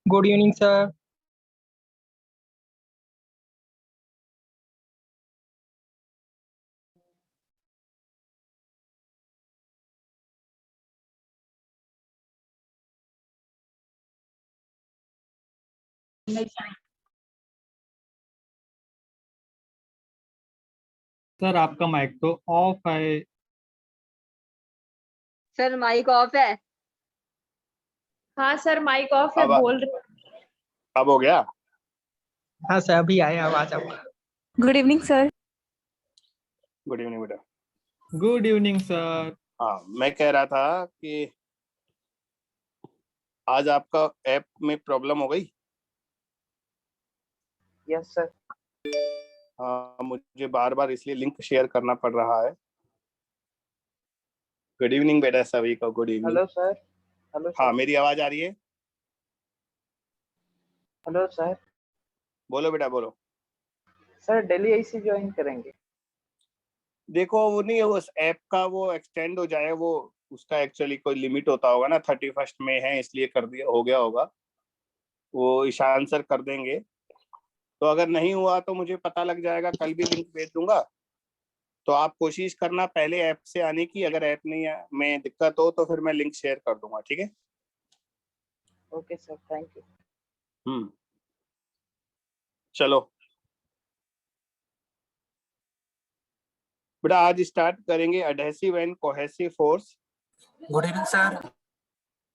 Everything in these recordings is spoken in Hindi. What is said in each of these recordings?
Good evening sir. सर आपका माइक तो ऑफ है। सर माइक ऑफ है। हाँ सर माइक ऑफ है, बोल रहे। अब हो गया। हाँ सर, अभी आया आवाज आपका। Good evening sir. Good evening बेटा। Good evening sir. हाँ, मैं कह रहा था कि आज आपका ऐप में प्रॉब्लम हो गई। Yes sir. हाँ, मुझे बार बार इसलिए लिंक शेयर करना पड़ रहा है। गुड इवनिंग बेटा सभी को। Good evening. Hello sir. Hello sir. हाँ, मेरी आवाज आ रही है? Hello sir. बोलो बेटा बोलो। सर डेली ऐसी ज्वाइन करेंगे? देखो वो नहीं, उस ऐप का वो एक्सटेंड हो जाए, वो उसका एक्चुअली कोई लिमिट होता होगा ना, 31 में है इसलिए कर दिया, हो गया होगा। वो ईशान सर कर देंगे। तो अगर नहीं हुआ तो मुझे पता लग जाएगा, कल भी लिंक भेज दूंगा। तो आप कोशिश करना पहले ऐप से आने की। अगर ऐप नहीं में दिक्कत हो तो फिर मैं लिंक शेयर कर दूंगा, ठीक है? Okay sir, thank you. चलो बेटा, आज स्टार्ट करेंगे adhesive and cohesive force. Good evening sir.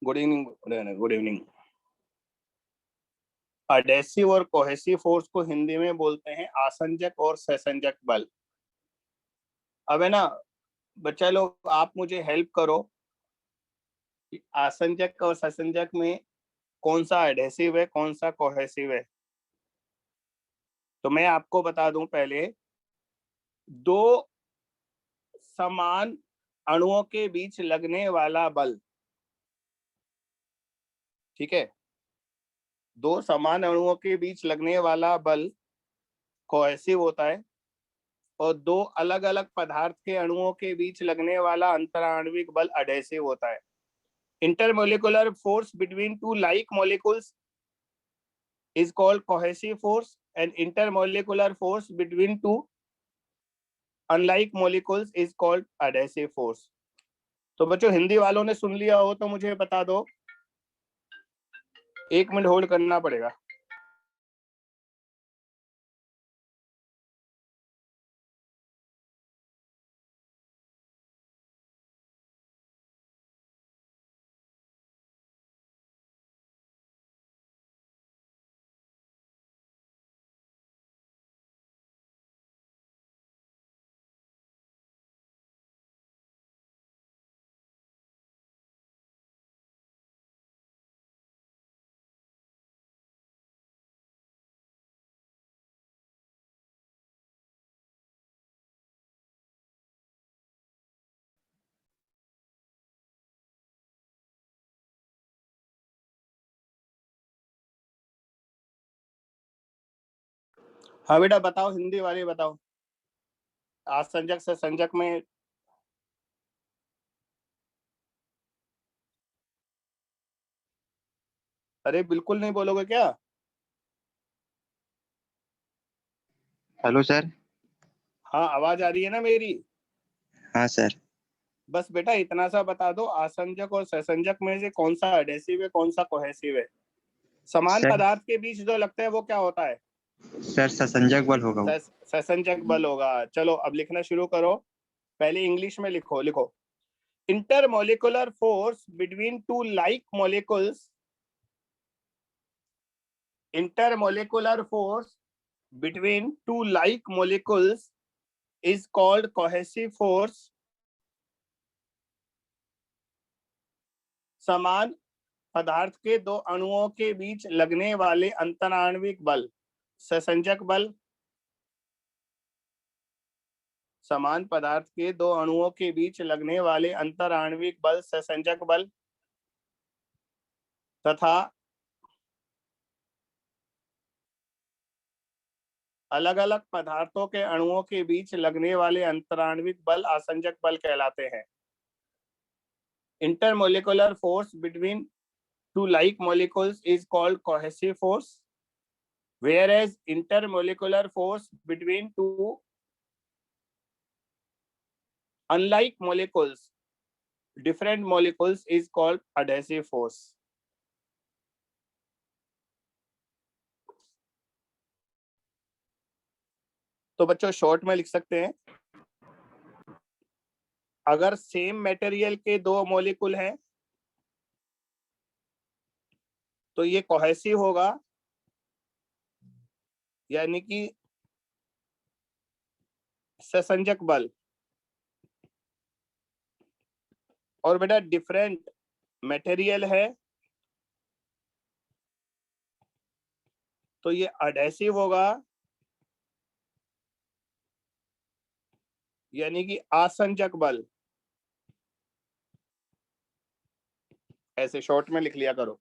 Good evening. Good evening. Adhesive और कोहेसिव फोर्स को हिंदी में बोलते हैं आसंजक और सहसंजक बल। अब है ना बच्चा लोग, आप मुझे हेल्प करो कि आसंजक और सहसंजक में कौन सा एडहेसिव है, कौन सा कोहेसिव है। तो मैं आपको बता दूं, पहले दो समान अणुओं के बीच लगने वाला बल, ठीक है, दो समान अणुओं के बीच लगने वाला बल कोहेसिव होता है, और दो अलग अलग पदार्थ के अणुओं के बीच लगने वाला अंतराण्विक बल एडहेसिव होता है। Intermolecular force between two like molecules is called cohesive force and intermolecular force between two unlike molecules is called adhesive force। तो बच्चों हिंदी वालों ने सुन लिया हो तो मुझे बता दो, 1 मिनट होल्ड करना पड़ेगा। हाँ बेटा बताओ, हिंदी वाले बताओ, आसंजक से संजक में। अरे बिल्कुल नहीं बोलोगे क्या? Hello sir. हाँ, आवाज आ रही है ना मेरी? हाँ सर। बस बेटा इतना सा बता दो, आसंजक और सहसंजक में से कौन सा एडहेसिव है, कौन सा कोहेसिव है। समान पदार्थ के बीच जो लगता है वो क्या होता है? सर सहसंजक बल होगा वो। सहसंजक बल होगा। चलो अब लिखना शुरू करो। पहले इंग्लिश में लिखो। Intermolecular force between two like molecules, intermolecular force between two like molecules is called cohesive force। समान पदार्थ के दो अणुओं के बीच लगने वाले अंतराण्विक बल सहसंजक बल। समान पदार्थ के दो अणुओं के बीच लगने वाले अंतराण्विक बल सहसंजक बल, तथा अलग अलग पदार्थों के अणुओं के बीच लगने वाले अंतराण्विक बल आसंजक बल कहलाते हैं। Intermolecular force between two like molecules is called cohesive force, whereas intermolecular force between two unlike molecules, different molecules, is called adhesive force. तो बच्चों शॉर्ट में लिख सकते हैं, अगर सेम मटेरियल के दो मॉलिक्यूल हैं तो ये कोहेसिव होगा, यानी कि सहसंजक बल। और बेटा डिफरेंट मटेरियल है तो ये एडहेसिव होगा, यानी कि आसंजक बल। ऐसे शॉर्ट में लिख लिया करो,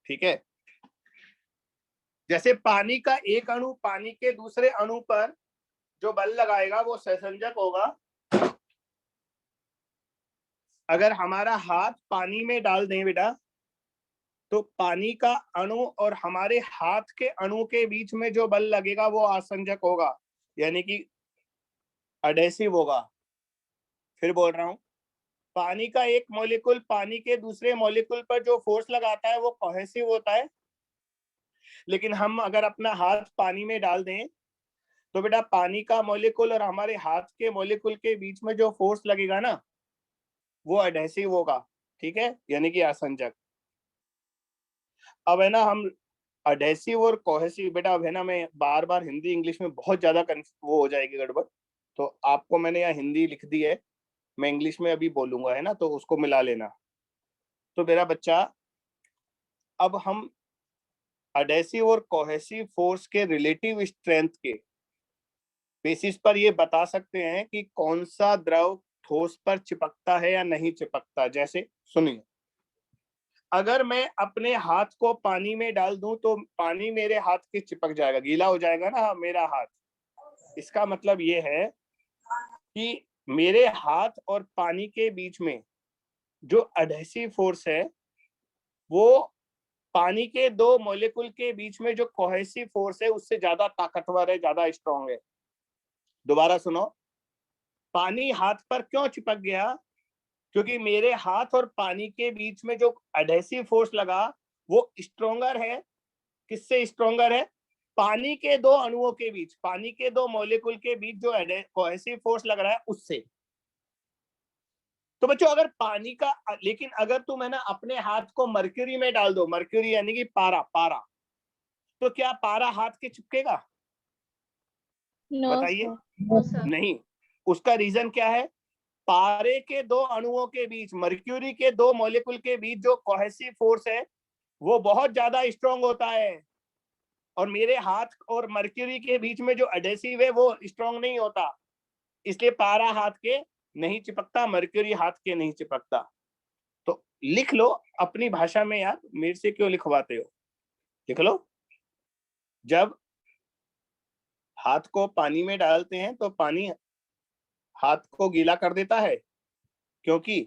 ठीक है। जैसे पानी का एक अणु पानी के दूसरे अणु पर जो बल लगाएगा वो सहसंजक होगा। अगर हमारा हाथ पानी में डाल दें बेटा तो पानी का अणु और हमारे हाथ के अणु के बीच में जो बल लगेगा वो आसंजक होगा, यानी कि एडहेसिव होगा। फिर बोल रहा हूं, पानी का एक मॉलिक्यूल पानी के दूसरे मॉलिक्यूल पर जो फोर्स लगाता है वो कोहेसिव होता है। लेकिन हम अगर अपना हाथ पानी में डाल दें तो बेटा पानी का मॉलिक्यूल और हमारे हाथ के मॉलिक्यूल के बीच में जो फोर्स लगेगा ना वो एडहेसिव होगा, ठीक है, यानी कि आसंजक। अब है ना हम एडहेसिव और कोहेसिव, बेटा अब है ना मैं बार बार हिंदी इंग्लिश में बहुत ज्यादा वो हो जाएगी गड़बड़, तो आपको मैंने यहाँ हिंदी लिख दी है, मैं इंग्लिश में अभी बोलूंगा, है ना, तो उसको मिला लेना। तो मेरा बच्चा अब हम एडहेसिव और कोहेसिव फोर्स के रिलेटिव स्ट्रेंथ के बेसिस पर ये बता सकते हैं कि कौन सा द्रव ठोस पर चिपकता है या नहीं चिपकता। जैसे सुनिए, अगर मैं अपने हाथ को पानी में डाल दूं तो पानी मेरे हाथ के चिपक जाएगा, गीला हो जाएगा ना मेरा हाथ। इसका मतलब ये है कि मेरे हाथ और पानी के बीच में जो एडहेसिव फोर्स है वो पानी के दो मॉलिक्यूल के बीच में जो कोहेसिव फोर्स है उससे ज्यादा ताकतवर है, ज्यादा स्ट्रॉन्ग है। दोबारा सुनो, पानी हाथ पर क्यों चिपक गया? क्योंकि मेरे हाथ और पानी के बीच में जो एडहेसिव फोर्स लगा वो स्ट्रॉन्गर है। किससे स्ट्रॉन्गर है? पानी के दो अणुओं के बीच, पानी के दो मॉलिक्यूल के बीच जो कोहेसिव फोर्स लग रहा है उससे। तो बच्चों अगर पानी का, लेकिन अगर तुम है ना अपने हाथ को मर्क्यूरी में डाल दो, मर्क्यूरी यानी कि पारा, पारा, तो क्या पारा हाथ के चिपकेगा? बताइए। नहीं। उसका रीजन क्या है? पारे के दो अणुओं के बीच, मर्क्यूरी के दो मॉलिक्यूल के बीच जो कोहेसिव फोर्स है वो बहुत ज्यादा स्ट्रॉन्ग होता है, और मेरे हाथ और मर्क्यूरी के बीच में जो एडहेसिव है वो स्ट्रॉन्ग नहीं होता। इसलिए पारा हाथ के नहीं चिपकता, मर्क्यूरी हाथ के नहीं चिपकता। तो लिख लो अपनी भाषा में यार, मेरे से क्यों लिखवाते हो? लिख लो, जब हाथ को पानी में डालते हैं तो पानी हाथ को गीला कर देता है, क्योंकि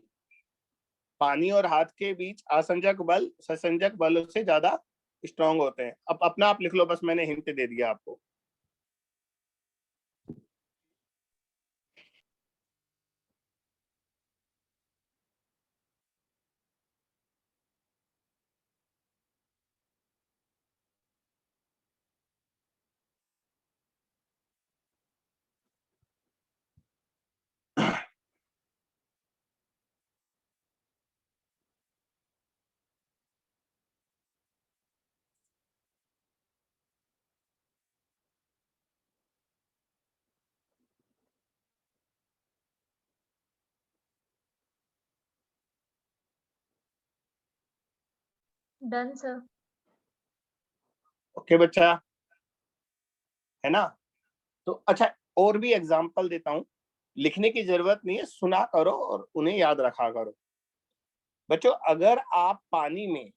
पानी और हाथ के बीच आसंजक बल सहसंजक बल से ज्यादा स्ट्रॉन्ग होते हैं। अब अपना आप लिख लो, बस मैंने हिंट दे दिया आपको। Done sir. ओके बच्चा, है ना? तो अच्छा और भी एग्जांपल देता हूं, लिखने की जरूरत नहीं है, सुना करो और उन्हें याद रखा करो। बच्चों अगर आप पानी में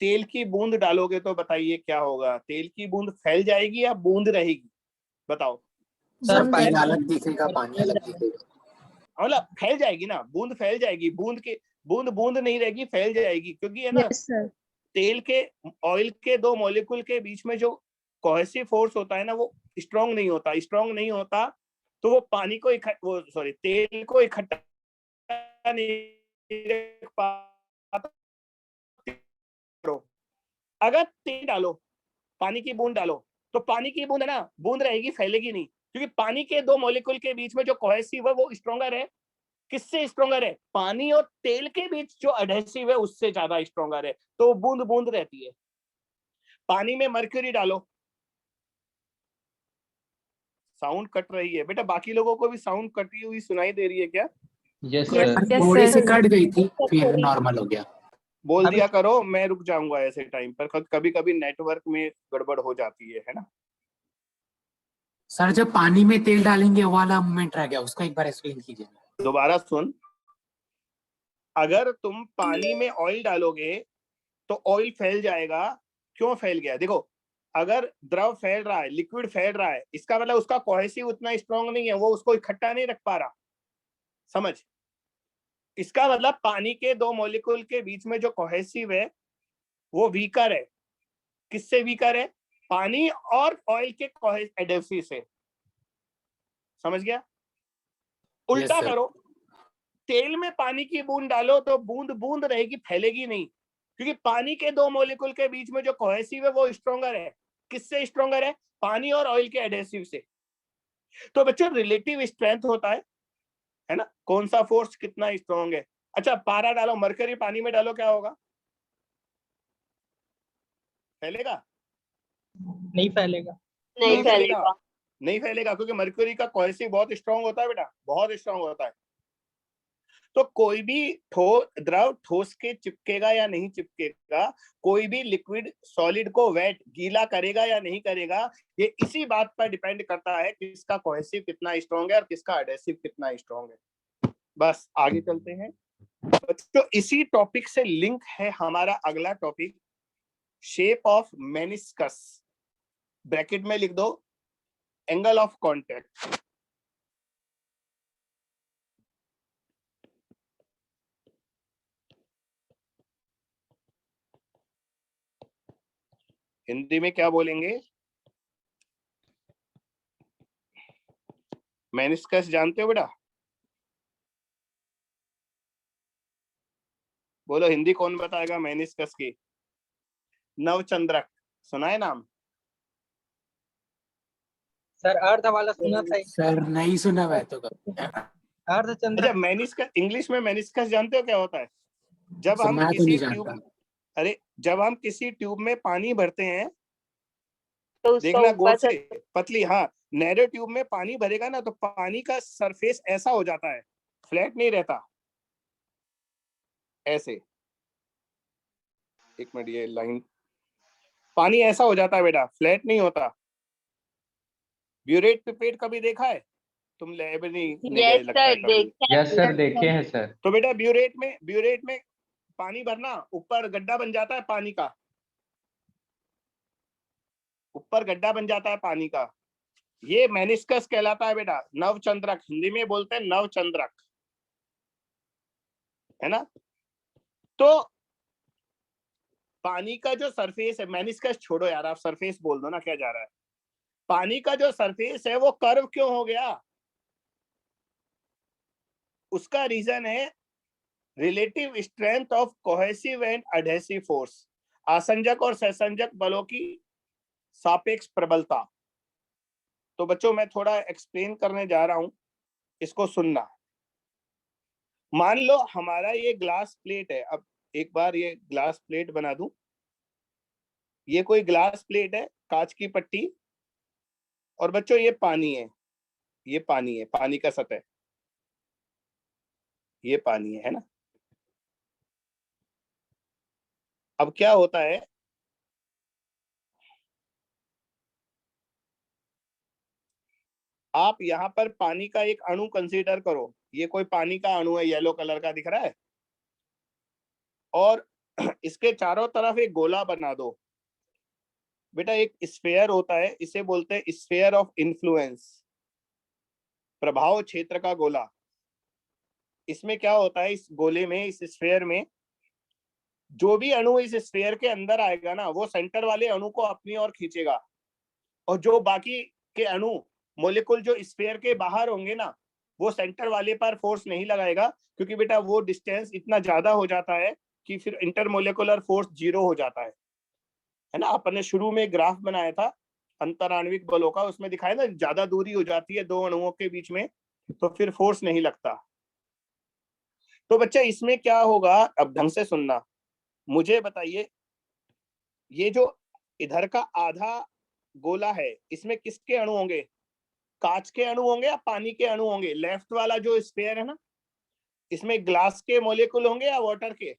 तेल की बूंद डालोगे तो बताइए क्या होगा? तेल की बूंद फैल जाएगी या बूंद रहेगी? बताओ। सर तेल अलग दिखेगा, पानी अलग दिखेगा। मतलब फैल जाएगी ना, बूंद फैल जाएगी। बूंद के बूंद बूंद नहीं रहेगी, फैल जाएगी, क्योंकि है ना Yes, sir. तेल के ऑयल के दो मॉलिक्यूल के बीच में जो कोहेसिव फोर्स होता है ना वो स्ट्रांग नहीं होता। स्ट्रांग नहीं होता तो वो पानी को तेल को इकट्ठा नहीं रख पाता। अगर तेल डालो, पानी की बूंद डालो, तो पानी की बूंद है ना, बूंद रहेगी, फैलेगी नहीं, क्योंकि पानी के दो मॉलिक्यूल के बीच में जो कोहेसिव है वो स्ट्रॉन्गर है। किससे स्ट्रॉन्गर है? पानी और तेल के बीच जो एडहेसिव है उससे ज्यादा स्ट्रॉन्गर है, तो बूंद बूंद रहती है। पानी में मर्क्यूरी डालो, साउंड कट रही है बेटा, बाकी लोगों को भी साउंड कटी हुई सुनाई दे रही है क्या? Yes, Yes, sir. yes, थोड़ी सी sir. कट गई थी, फिर नॉर्मल हो गया। बोल अभी- दिया करो, मैं रुक जाऊंगा ऐसे टाइम पर, कभी कभी नेटवर्क में गड़बड़ हो जाती है ना। सर जब पानी में तेल डालेंगे वो वाला मोमेंट रह गया, उसका एक बार एक्सप्लेन कीजिए। दोबारा सुन, अगर तुम पानी में ऑयल डालोगे तो ऑयल फैल जाएगा। क्यों फैल गया? देखो, अगर द्रव फैल रहा है, लिक्विड फैल रहा है, इसका मतलब उसका कोहेसिव उतना स्ट्रांग नहीं है, वो उसको इकट्ठा नहीं रख पा रहा। समझ? इसका मतलब पानी के दो मॉलिक्यूल के बीच में जो कोहेसिव है वो वीकर है। किससे वीकर है? पानी और ऑयल के एडेसिव से। समझ गया? उल्टा sir. करो, तेल में पानी की बूंद डालो तो बूंद बूंद रहेगी, फैलेगी नहीं, क्योंकि पानी के दो मॉलिक्यूल के बीच में जो कोहेसिव है वो स्ट्रॉन्गर है। किससे स्ट्रॉन्गर है? पानी और ऑयल के एडेसिव से। तो बच्चों रिलेटिव स्ट्रेंथ होता है ना, कौन सा फोर्स कितना स्ट्रॉन्ग है। अच्छा, पारा डालो, मरकरी पानी में डालो, क्या होगा? फैलेगा? नहीं फैलेगा। नहीं फैलेगा। नहीं फैलेगा, क्योंकि मरकरी का कोहेसिव बहुत स्ट्रॉन्ग होता है बेटा, बहुत स्ट्रॉन्ग होता है। तो कोई भी द्रव ठोस के चिपकेगा या नहीं चिपकेगा, कोई भी लिक्विड सॉलिड को वेट गीला करेगा या नहीं करेगा, ये इसी बात पर डिपेंड करता है कि किसका कोहेसिव कितना स्ट्रॉन्ग है और किसका एडेसिव कितना स्ट्रॉन्ग है। बस आगे चलते हैं। तो इसी टॉपिक से लिंक है हमारा अगला topic, shape of meniscus. Bracket में लिख दो एंगल ऑफ कॉन्टैक्ट। हिंदी में क्या बोलेंगे? मेनिस्कस जानते हो बेटा? बोलो, हिंदी कौन बताएगा मेनिस्कस की? नवचंद्रक सुना है नाम? सर अर्ध वाला सुना था। सर नहीं सुना हुआ है तो अर्धचंद्र। अच्छा, मेनिस्कस इंग्लिश में मेनिस्कस जानते हो क्या होता है? जब सर हम मैं तो किसी नहीं ट्यूब, जानता। अरे जब हम किसी ट्यूब में पानी भरते हैं, तो देखना गौर से, पतली, हाँ, नैरो ट्यूब में पानी भरेगा ना तो पानी का सरफेस ऐसा हो जाता है, फ्लैट नहीं रहता, ऐसे। एक मिनट, ये लाइन, पानी ऐसा हो जाता है बेटा, फ्लैट नहीं होता। ब्यूरेट पिपेट कभी देखा है तुम? लैब नहीं गए लगता है कभी। Yes, sir. देखे हैं sir. तो बेटा ब्यूरेट में पानी भरना, ऊपर गड्ढा बन जाता है पानी का, ऊपर गड्ढा बन जाता है पानी का, ये मेनिस्कस कहलाता है बेटा, नवचंद्रक, हिंदी में बोलते हैं नवचंद्रक, है ना। तो पानी का जो सरफेस है, मेनिस्कस छोड़ो यार, आप सरफेस बोल दो ना, क्या जा रहा है। पानी का जो सरफेस है वो कर्व क्यों हो गया? उसका रीजन है relative strength of cohesive and adhesive force, आसंजक और सहसंजक बलों की सापेक्ष प्रबलता। तो बच्चों मैं थोड़ा एक्सप्लेन करने जा रहा हूं, इसको सुनना। मान लो हमारा ये ग्लास प्लेट है, अब एक बार ये ग्लास प्लेट बना दूं, ये कोई ग्लास प्लेट है, कांच की पट्टी, और बच्चों ये पानी है, ये पानी है, पानी का सतह, ये पानी है ना। अब क्या होता है, आप यहां पर पानी का एक अणु कंसीडर करो, ये कोई पानी का अणु है, येलो कलर का दिख रहा है, और इसके चारों तरफ एक गोला बना दो। बेटा एक स्फीयर होता है, इसे बोलते हैं स्फीयर ऑफ इन्फ्लुएंस, प्रभाव क्षेत्र का गोला। इसमें क्या होता है, इस गोले में, इस स्फीयर में जो भी अणु इस स्फीयर के अंदर आएगा ना, वो सेंटर वाले अणु को अपनी ओर खींचेगा, और जो बाकी के अणु मॉलिक्यूल जो स्फीयर के बाहर होंगे ना, वो सेंटर वाले पर फोर्स नहीं लगाएगा, क्योंकि बेटा वो डिस्टेंस इतना ज्यादा हो जाता है कि फिर इंटरमोलिकुलर फोर्स 0 हो जाता है ना। अपन ने शुरू में ग्राफ बनाया था अंतराण्विक बलों का, उसमें दिखाया ना, ज्यादा दूरी हो जाती है दो अणुओं के बीच में तो फिर फोर्स नहीं लगता। तो बच्चा इसमें क्या होगा, अब ढंग से सुनना, मुझे बताइए, ये जो इधर का आधा गोला है, इसमें किसके अणु होंगे, कांच के अणु होंगे या पानी के अणु होंगे? लेफ्ट वाला जो स्फीयर है ना, इसमें ग्लास के मॉलिक्यूल होंगे या वाटर के?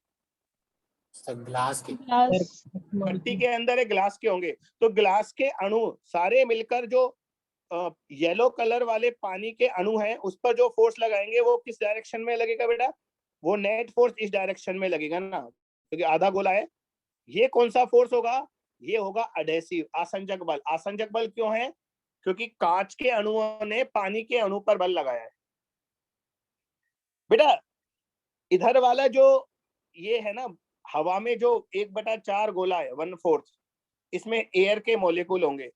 ग्लास के। पट्टी के अंदर है, ग्लास के होंगे। तो ग्लास के अणु सारे मिलकर जो येलो कलर वाले पानी के अणु हैं, उस पर जो फोर्स लगाएंगे वो किस डायरेक्शन में लगेगा बेटा? वो नेट फोर्स इस डायरेक्शन में लगेगा ना, क्योंकि आधा गोला है। ये कौन सा फोर्स होगा? ये होगा अडहेसिव, आसंजक बल। आसंजक बल क्यों है? क्योंकि कांच के अणुओं ने पानी के अणु पर बल लगाया है। बेटा इधर वाला जो ये है ना, हवा में जो 1/4 गोला है, 1/4, इसमें एयर के मॉलिक्यूल होंगे,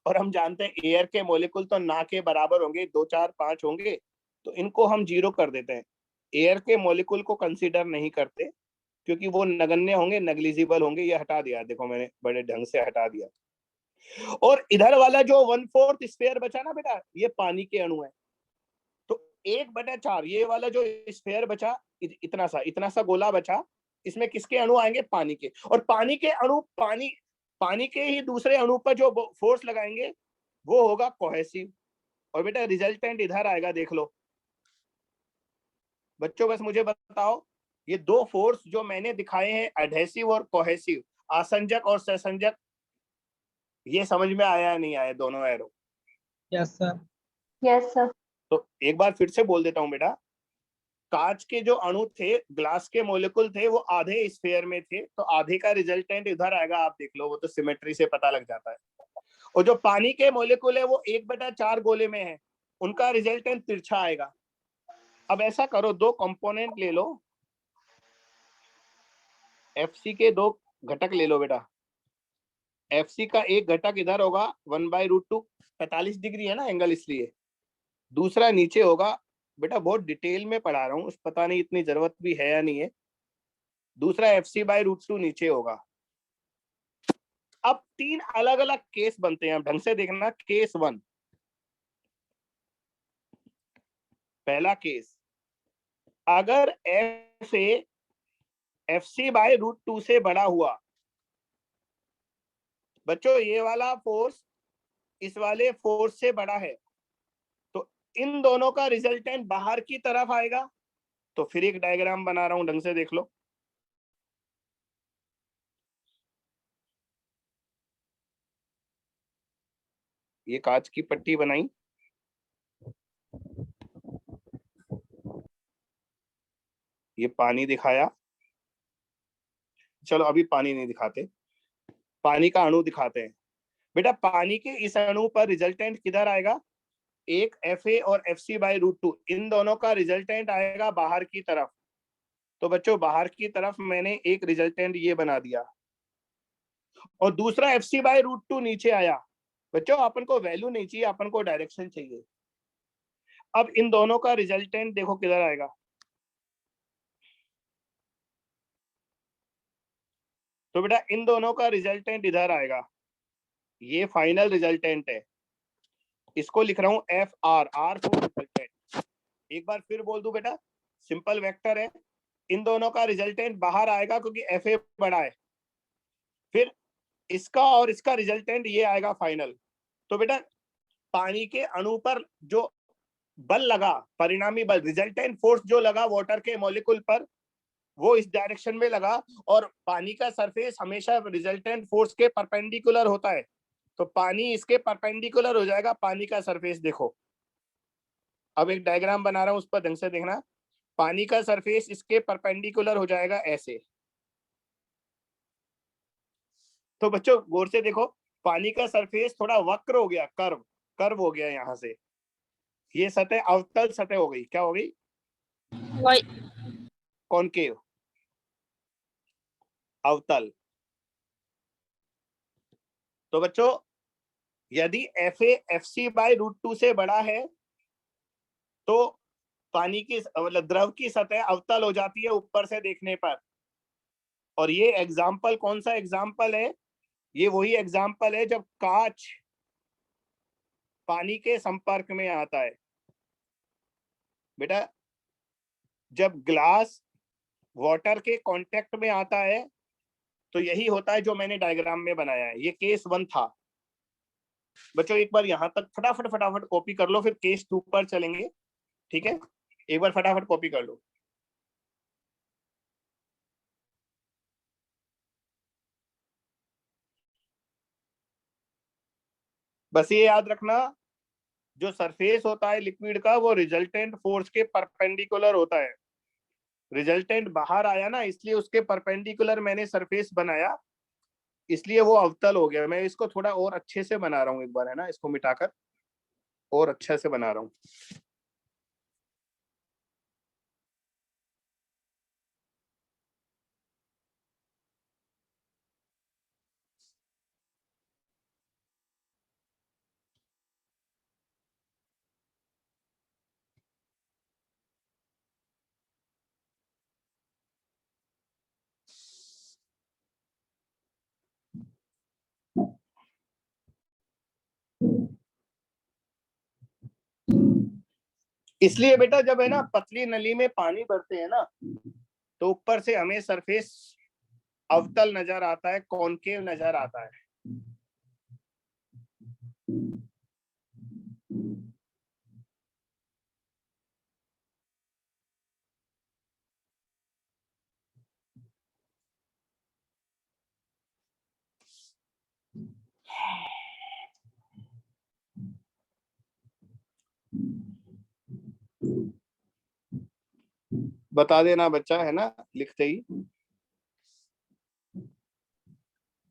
और हम जानते हैं एयर के मॉलिक्यूल तो ना के बराबर होंगे, 2 4 5 होंगे, तो इनको हम 0 कर देते हैं। एयर के मॉलिक्यूल को कंसीडर नहीं करते क्योंकि वो नगण्य होंगे, नेग्लिजिबल होंगे। ये हटा दिया, देखो मैंने बड़े ढंग से हटा दिया। और इधर वाला जो 1/4 स्फीयर बचा ना बेटा, ये पानी के अणु है। तो 1/4 ये वाला जो स्फीयर बचा, इतना सा गोला बचा, इसमें किसके अणु आएंगे? पानी के। और पानी के अणु पानी के ही दूसरे अणु पर जो फोर्स लगाएंगे वो होगा कोहेसिव। और बेटा रिजल्टेंट इधर आएगा, देख लो बच्चों। बस मुझे बताओ, ये दो फोर्स जो मैंने दिखाए हैं, एडहेसिव और कोहेसिव, आसंजक और सहसंजक, ये समझ में आया या नहीं आया दोनों arrow? Yes sir. Yes sir. तो एक बार फिर से बोल देता हूं बेटा, कांच के जो अणु थे, ग्लास के मॉलिक्यूल थे, वो आधे स्फीयर में थे, तो आधे का रिजल्टेंट इधर आएगा। आप देख लो, वो तो सिमेट्री से पता लग जाता है। और जो पानी के मॉलिक्यूल है वो 1/4 गोले में है, उनका रिजल्टेंट तिरछा आएगा। अब ऐसा करो, दो कंपोनेंट ले लो, एफसी के दो घटक ले लो बेटा। एफसी का एक घटक इधर होगा 1/√2, 45 डिग्री है ना एंगल, इसलिए। दूसरा नीचे होगा, बेटा बहुत डिटेल में पढ़ा रहा हूँ, पता नहीं इतनी जरूरत भी है या नहीं है। दूसरा FC/√2 नीचे होगा। अब 3 अलग अलग केस बनते हैं, ढंग से देखना। केस 1, पहला केस, अगर FA FC/√2 से बड़ा हुआ, बच्चों ये वाला फोर्स इस वाले फोर्स से बड़ा है, तो इन दोनों का रिजल्टेंट बाहर की तरफ आएगा। तो फिर एक डायग्राम बना रहा हूं, ढंग से देख लो। ये कांच की पट्टी बनाई, ये पानी दिखाया। चलो अभी पानी नहीं दिखाते, पानी का अणु दिखाते हैं। बेटा पानी के इस अणु पर रिजल्टेंट किधर आएगा? एक FA और FC/√2, इन दोनों का रिजल्टेंट आएगा बाहर की तरफ। तो बच्चों बाहर की तरफ मैंने एक रिजल्टेंट ये बना दिया, और दूसरा FC/√2 नीचे आया। बच्चों अपन को वैल्यू नहीं चाहिए, अपन को डायरेक्शन चाहिए। अब इन दोनों का रिजल्टेंट देखो किधर आएगा। तो बेटा इन दोनों का रिजल्टेंट इधर आएगा, ये फाइनल रिजल्टेंट है। इसको लिख रहा हूं FR, R फॉर रिजल्टेंट। एक बार फिर बोल दूं बेटा, सिंपल वेक्टर है, इन दोनों का रिजल्टेंट बाहर आएगा क्योंकि FA बड़ा है। फिर इसका और इसका रिजल्टेंट ये आएगा फाइनल। तो बेटा पानी के अणु पर जो बल लगा, परिणामी बल, रिजल्टेंट फोर्स जो लगा वाटर के मॉलिक्यूल पर, वो इस डायरेक्शन में लगा। और पानी का सरफेस हमेशा रिजल्टेंट फोर्स के परपेंडिकुलर होता है, तो पानी इसके परपेंडिकुलर हो जाएगा। पानी का सरफेस देखो, अब एक डायग्राम बना रहा हूं, उस पर ढंग से देखना। पानी का सरफेस इसके परपेंडिकुलर हो जाएगा ऐसे। तो बच्चों गौर से देखो, पानी का सरफेस थोड़ा वक्र हो गया, कर्व हो गया। यहां से ये सतह अवतल सतह हो गई। क्या हो गई? वाई कॉनकेव, अवतल। तो बच्चों यदि FA FC बाय √2 से बड़ा है तो पानी की मतलब द्रव की सतह अवतल हो जाती है ऊपर से देखने पर। और ये एग्जाम्पल कौन सा एग्जाम्पल है? ये वही एग्जाम्पल है जब कांच पानी के संपर्क में आता है। बेटा जब ग्लास वाटर के कांटेक्ट में आता है तो यही होता है जो मैंने डायग्राम में बनाया है। ये केस 1 था। बच्चों एक बार यहां तक फटाफट कॉपी कर लो, फिर केस 2 पर चलेंगे। ठीक है, एक बार फटाफट कॉपी कर लो। बस ये याद रखना, जो सरफेस होता है लिक्विड का वो रिजल्टेंट फोर्स के परपेंडिकुलर होता है। रिजल्टेंट बाहर आया ना, इसलिए उसके परपेंडिकुलर मैंने सरफेस बनाया, इसलिए वो अवतल हो गया। मैं इसको थोड़ा और अच्छे से बना रहा हूँ एक बार, है ना, इसको मिटाकर और अच्छे से बना रहा हूँ। इसलिए बेटा जब है ना पतली नली में पानी भरते हैं ना तो ऊपर से हमें सरफेस अवतल नजर आता है, कॉनकेव नजर आता है। बता देना बच्चा, है ना, लिखते ही।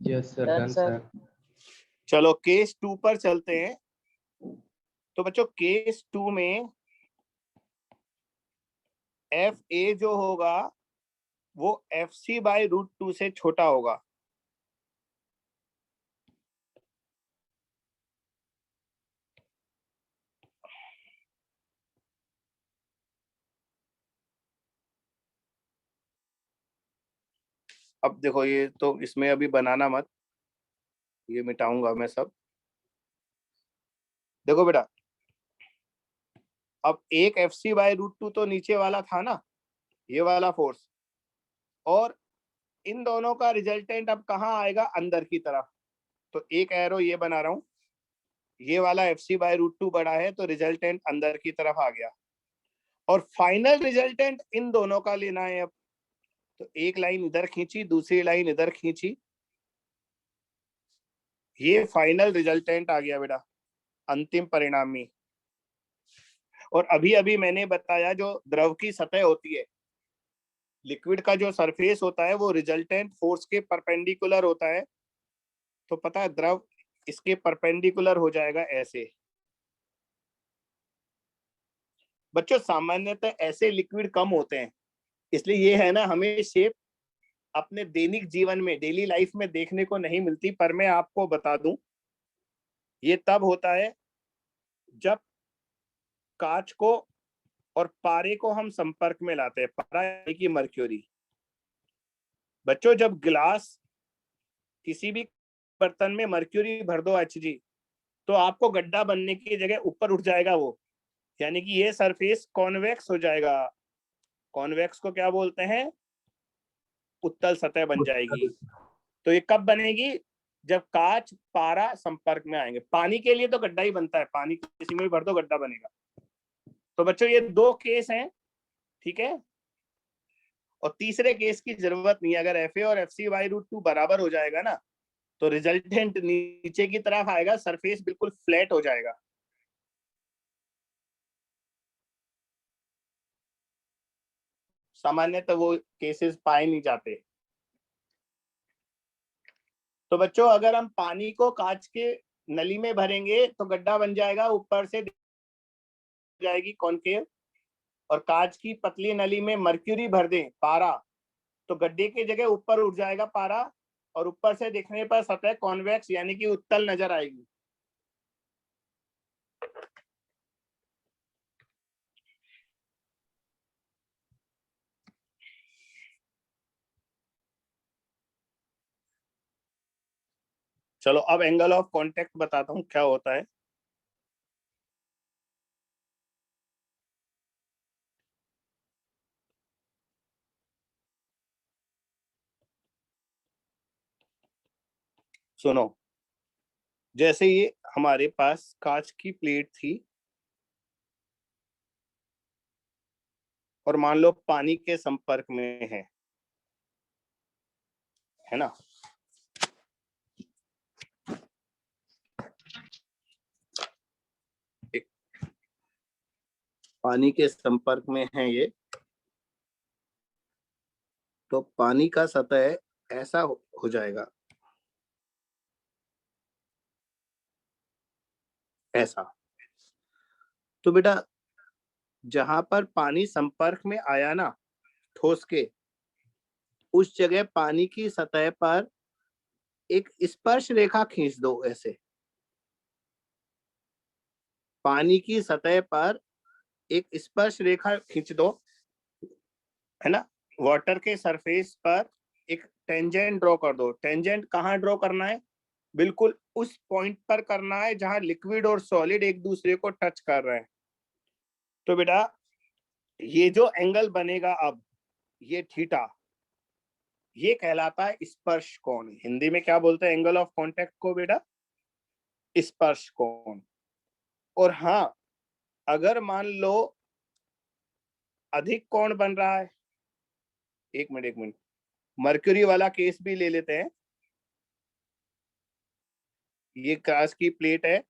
Yes sir, Done, done sir. Sir. चलो केस 2 पर चलते हैं। तो बच्चों केस 2 में FA जो होगा वो FC बाय √2 से छोटा होगा। अब देखो ये तो इसमें अभी बनाना मत, ये मिटाऊंगा मैं सब। देखो बेटा अब एक FC बाय √2 तो नीचे वाला था ना, ये वाला फोर्स, और इन दोनों का रिजल्टेंट अब कहाँ आएगा? अंदर की तरफ। तो एक एरो ये बना रहा हूं, ये वाला FC बाय √2 बड़ा है तो रिजल्टेंट अंदर की तरफ आ गया, और फाइनल रिजल्टेंट इन दोनों का लेना है। अब तो एक लाइन इधर खींची, दूसरी लाइन इधर खींची, ये फाइनल रिजल्टेंट आ गया बेटा, अंतिम परिणामी। और अभी अभी मैंने बताया जो द्रव की सतह होती है, लिक्विड का जो सरफेस होता है वो रिजल्टेंट फोर्स के परपेंडिकुलर होता है। तो पता है द्रव इसके परपेंडिकुलर हो जाएगा ऐसे। बच्चों सामान्यतः ऐसे लिक्विड कम होते हैं, इसलिए ये है ना हमें शेप अपने दैनिक जीवन में, डेली लाइफ में देखने को नहीं मिलती। पर मैं आपको बता दूं, ये तब होता है जब कांच को और पारे को हम संपर्क में लाते हैं। पारा यानी कि मर्क्यूरी। बच्चों जब ग्लास किसी भी बर्तन में मर्क्यूरी भर दो Hg, तो आपको गड्ढा बनने की जगह ऊपर उठ जाएगा वो, यानी कि ये सरफेस कॉन्वेक्स हो जाएगा। कॉन्वेक्स को क्या बोलते हैं? उत्तल सतह बन जाएगी। तो ये कब बनेगी? जब कांच पारा संपर्क में आएंगे। पानी के लिए तो गड्ढा ही बनता है, पानी किसी में भी भर दो गड्ढा बनेगा। तो बच्चों ये दो केस हैं, ठीक है, और तीसरे केस की जरूरत नहीं है। अगर FA और FC बाय √2 बराबर हो जाएगा ना तो रिजल्टेंट नीचे की तरफ आएगा, सरफेस बिल्कुल फ्लैट हो जाएगा। सामान्यतः वो केसेस पाए नहीं जाते। तो बच्चों अगर हम पानी को कांच के नली में भरेंगे तो गड्ढा बन जाएगा, ऊपर से जाएगी कॉनकेव, और कांच की पतली नली में मर्क्यूरी भर दें, पारा, तो गड्ढे की जगह ऊपर उठ जाएगा पारा, और ऊपर से देखने पर सतह कॉन्वेक्स यानी कि उत्तल नजर आएगी। चलो अब एंगल ऑफ कांटेक्ट बताता हूं क्या होता है। सुनो, जैसे ये हमारे पास कांच की प्लेट थी और मान लो पानी के संपर्क में है ना, पानी के संपर्क में है ये, तो पानी का सतह ऐसा हो जाएगा, ऐसा। तो बेटा जहां पर पानी संपर्क में आया ना ठोस के, उस जगह पानी की सतह पर एक स्पर्श रेखा खींच दो। ऐसे पानी की सतह पर एक स्पर्श रेखा खींच दो, है ना। वाटर के सरफेस पर एक टेंजेंट ड्रॉ कर दो। टेंजेंट कहाँ ड्रॉ करना है? बिल्कुल उस पॉइंट पर करना है जहां लिक्विड और सॉलिड एक दूसरे को टच कर रहे हैं। तो बेटा ये जो एंगल बनेगा अब, ये थीटा, ये कहलाता है स्पर्श कोण। हिंदी में क्या बोलते हैं एंगल ऑफ कांटेक्ट को बेटा? स्पर्श कोण। और हाँ, अगर मान लो अधिक कोण बन रहा है, एक मिनट, मर्क्यूरी वाला केस भी ले लेते हैं। ये कांच की प्लेट है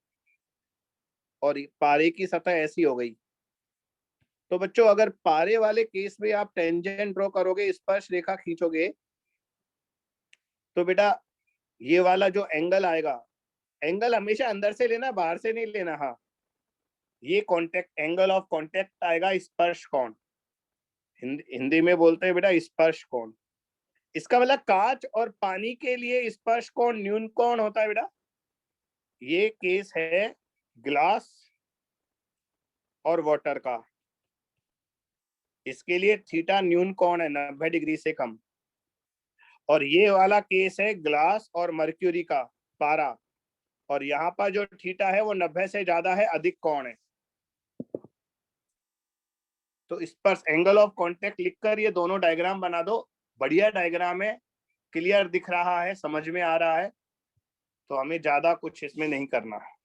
और पारे की सतह ऐसी हो गई। तो बच्चों अगर पारे वाले केस में आप टेंजेंट ड्रॉ करोगे, स्पर्श रेखा खींचोगे, तो बेटा ये वाला जो एंगल आएगा, एंगल हमेशा अंदर से लेना, बाहर से नहीं लेना। हाँ, ये कांटेक्ट, एंगल ऑफ कांटेक्ट आएगा स्पर्श कोण। हिंदी में बोलते हैं बेटा स्पर्श कोण। इसका मतलब कांच और पानी के लिए स्पर्श कोण न्यून कोण होता है बेटा। ये केस है ग्लास और वाटर का, इसके लिए थीटा न्यून कोण है 90 डिग्री से कम। और ये वाला केस है ग्लास और मर्क्यूरी का, पारा, और यहाँ पर जो थीटा है वो 90 से ज्यादा है, अधिक कोण है। तो स्पर्श एंगल ऑफ कांटेक्ट लिखकर ये दोनों डायग्राम बना दो। बढ़िया डायग्राम है, क्लियर दिख रहा है, समझ में आ रहा है, तो हमें ज्यादा कुछ इसमें नहीं करना है।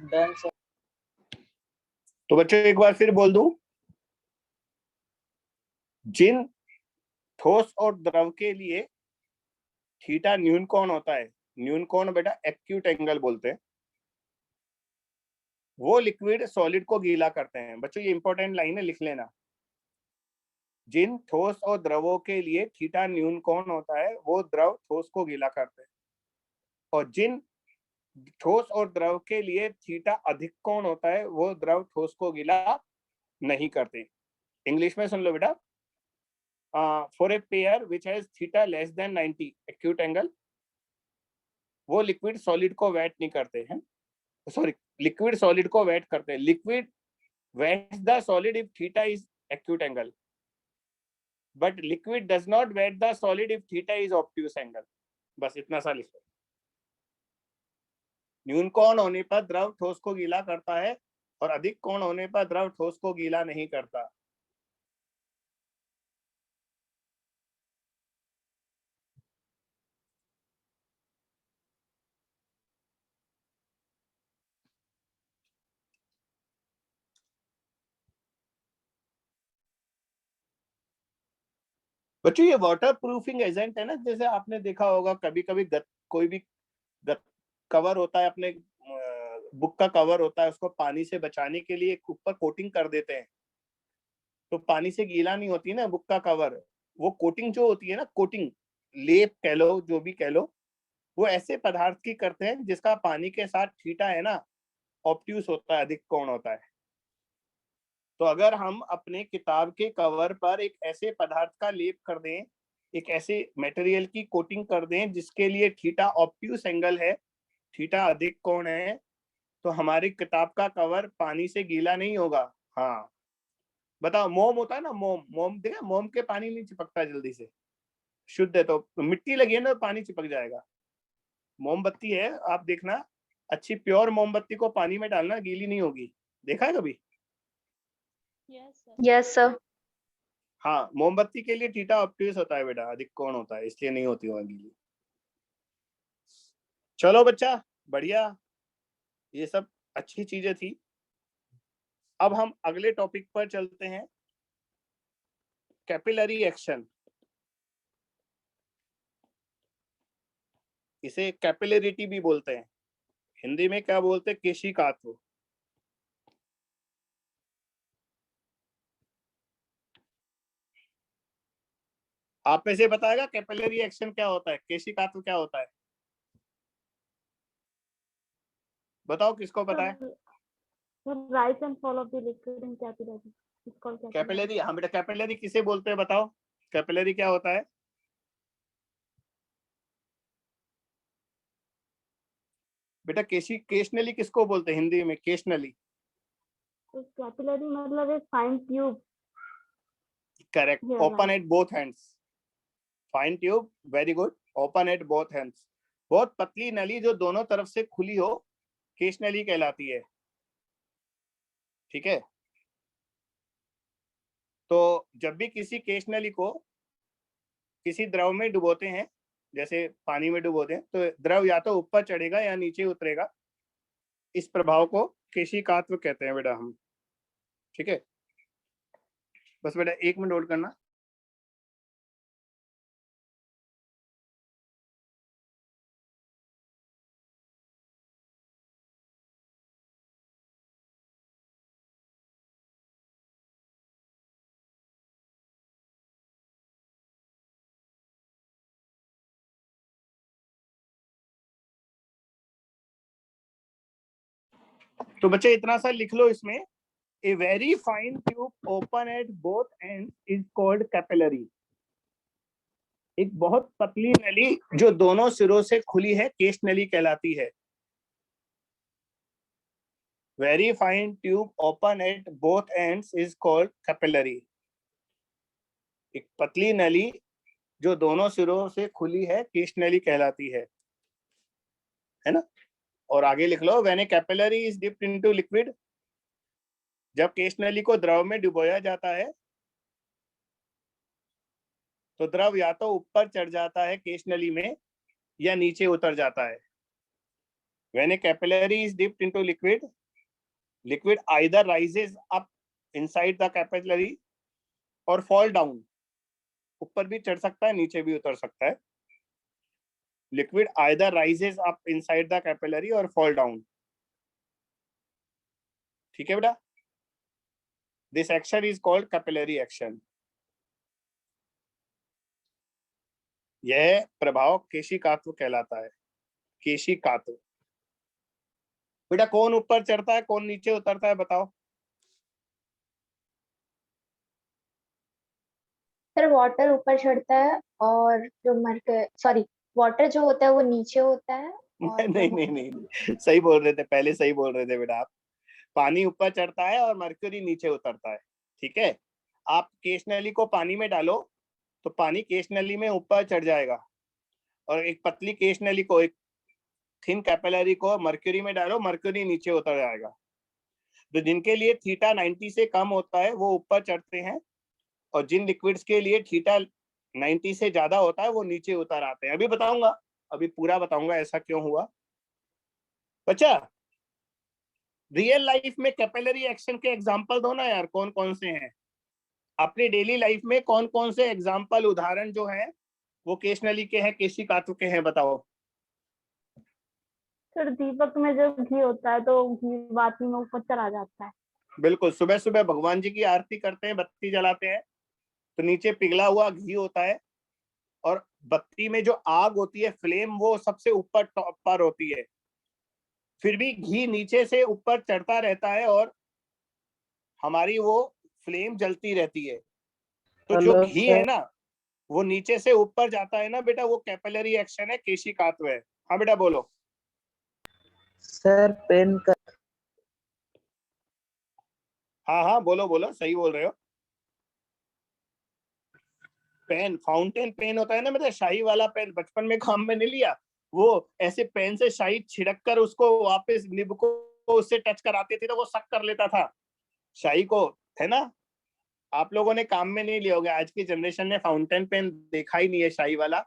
Done sir. तो बच्चों एक बार फिर बोल दूं, जिन ठोस और द्रव के लिए थीटा न्यून कोण होता है, न्यून कोण बेटा एक्यूट एंगल बोलते हैं, वो लिक्विड सॉलिड को गीला करते हैं। बच्चों ये इंपॉर्टेंट लाइन है, लिख लेना। जिन ठोस और द्रवों के लिए थीटा न्यून कोण होता है, वो द्रव ठोस को गीला करते हैं। और जिन ठोस और द्रव के लिए थीटा अधिक कोण होता है, वो द्रव ठोस को गीला नहीं करते। इंग्लिश में सुन लो बेटा, for a pair which has theta less than 90 acute angle, वो लिक्विड सॉलिड को वेट नहीं करते हैं, सॉरी, लिक्विड सॉलिड को वेट करते हैं। Liquid wets the solid if theta is acute angle, but liquid does not wet the solid if theta is obtuse angle. बस इतना सा लिखो। न्यून कोण होने पर द्रव ठोस को गीला करता है और अधिक कोण होने पर द्रव ठोस को गीला नहीं करता। बच्चों ये वाटर प्रूफिंग एजेंट है ना, जैसे आपने देखा होगा कभी कभी कोई भी कवर होता है, अपने बुक का कवर होता है, उसको पानी से बचाने के लिए ऊपर कोटिंग कर देते हैं, तो पानी से गीला नहीं होती ना बुक का कवर। वो कोटिंग जो होती है ना, कोटिंग लेप कह लो, जो भी कह लो, वो ऐसे पदार्थ की करते हैं जिसका पानी के साथ थीटा है ना ऑब्ट्यूस होता है, अधिक कोण होता है। तो अगर हम अपने किताब के कवर पर एक ऐसे पदार्थ का लेप कर दें, एक ऐसे मटेरियल की कोटिंग कर दें जिसके लिए थीटा ऑब्ट्यूस एंगल है, थीटा अधिक कोण है, तो हमारी किताब का कवर पानी से गीला नहीं होगा। हाँ बताओ, मोम होता है ना, मोम देखा, मोम के पानी नहीं चिपकता जल्दी से, शुद्ध है, तो मिट्टी लगी है ना पानी चिपक जाएगा। मोमबत्ती है, आप देखना, अच्छी प्योर मोमबत्ती को पानी में डालना, गीली नहीं होगी, देखा है कभी? Yes sir. हाँ, मोमबत्ती के लिए थीटा ऑब्ट्यूस होता है बेटा, अधिक कोण होता है, इसलिए नहीं होती वहां गीली। चलो बच्चा, बढ़िया, ये सब अच्छी चीजें थी। अब हम अगले टॉपिक पर चलते हैं, कैपिलरी एक्शन। इसे कैपिलरिटी भी बोलते हैं, हिंदी में क्या बोलते हैं, केशिकात्व। आप में से बताएगा कैपिलरी एक्शन क्या होता है, केशिकात्व क्या होता है? बताओ किसको पता है? rise and fall of the liquid in capillary is called capillary. Capillary, हाँ बेटा, कैपिलरी किसे बोलते हैं बताओ, कैपिलरी क्या होता है? बेटा केशनली किसको बोलते हैं हिंदी में, केशनली? तो कैपिलरी मतलब एक fine tube. Correct, open at both hands, fine tube, very good, open at both hands. बहुत पतली नली जो दोनों तरफ से खुली हो, केशनली कहलाती है, ठीक है। तो जब भी किसी केशनली को किसी द्रव में डुबोते हैं, जैसे पानी में डुबोते हैं, तो द्रव या तो ऊपर चढ़ेगा या नीचे उतरेगा, इस प्रभाव को केशिकात्व कहते हैं बेटा हम, ठीक है। बस बेटा 1 मिनट होल्ड करना। तो बच्चे इतना सा लिख लो इसमें, a very fine tube open at both ends is called capillary. एक बहुत पतली नली जो दोनों सिरों से खुली है, केश नली कहलाती है। Very fine tube open at both ends is called capillary. एक पतली नली जो दोनों सिरों से खुली है, केश नली कहलाती है ना। और आगे लिख लो, when a capillary is dipped into liquid, जब केश नली को द्रव में डुबोया जाता है तो द्रव या तो ऊपर चढ़ जाता है केश नली में या नीचे उतर जाता है। When a capillary is dipped into liquid, liquid either rises up inside the capillary और फॉल डाउन, ऊपर भी चढ़ सकता है, नीचे भी उतर सकता है। Liquid either rises up inside the capillary और फॉल डाउन, ठीक है बेटा। This action is called capillary action. यह प्रभाव केशिकात्व कहलाता है, केशिकात्व। बेटा कौन ऊपर चढ़ता है, कौन नीचे उतरता है, बताओ? सर वाटर ऊपर चढ़ता है और जो वाटर जो होता है वो नीचे होता है। नहीं, सही बोल रहे थे, पहले सही बोल रहे थे बेटा आप। पानी ऊपर चढ़ता है और मर्क्यूरी नीचे उतरता है, ठीक है। आप केश नली को पानी में डालो तो पानी केश नली में ऊपर चढ़ जाएगा, और एक पतली केश नली को, एक थिन कैपिलरी को मर्क्यूरी में डालो, मर्क्यूरी नीचे उतर जाएगा। तो जिनके लिए थीटा 90 से कम होता है वो ऊपर चढ़ते हैं, और जिन लिक्विड्स के लिए थीटा 90 से ज्यादा होता है वो नीचे उतर आते हैं। अभी बताऊंगा, अभी पूरा बताऊंगा ऐसा क्यों हुआ। बच्चा रियल लाइफ में कैपिलरी एक्शन के एग्जांपल दो ना यार, कौन कौन से हैं? अपनी डेली लाइफ में कौन कौन से एग्जाम्पल उदाहरण जो है वो केशनली के हैं, केशिकात्व के हैं, बताओ। सर दीपक में जब घी होता है तो घी बाती में ऊपर चला जाता है। बिल्कुल, सुबह सुबह भगवान जी की आरती करते हैं, बत्ती जलाते हैं, तो नीचे पिघला हुआ घी होता है और बत्ती में जो आग होती है, फ्लेम, वो सबसे ऊपर टॉप पर होती है, फिर भी घी नीचे से ऊपर चढ़ता रहता है और हमारी वो फ्लेम जलती रहती है। तो जो हेलो घी है सर। ना वो नीचे से ऊपर जाता है ना बेटा, वो कैपिलरी एक्शन है, केशिकात्व है। हाँ बेटा बोलो। सर पेन का हाँ हाँ बोलो बोलो, सही बोल रहे हो। पेन, फाउंटेन पेन होता है ना बेटा, शाही वाला पेन, बचपन में काम में नहीं लिया, वो ऐसे पेन से शाही छिड़क कर उसको वापस निब को उससे टच कराते थे तो वो सक कर लेता था शाही को, है ना। आप लोगों ने काम में नहीं लिया होगा, आज की जनरेशन ने फाउंटेन पेन देखा ही नहीं है शाही वाला।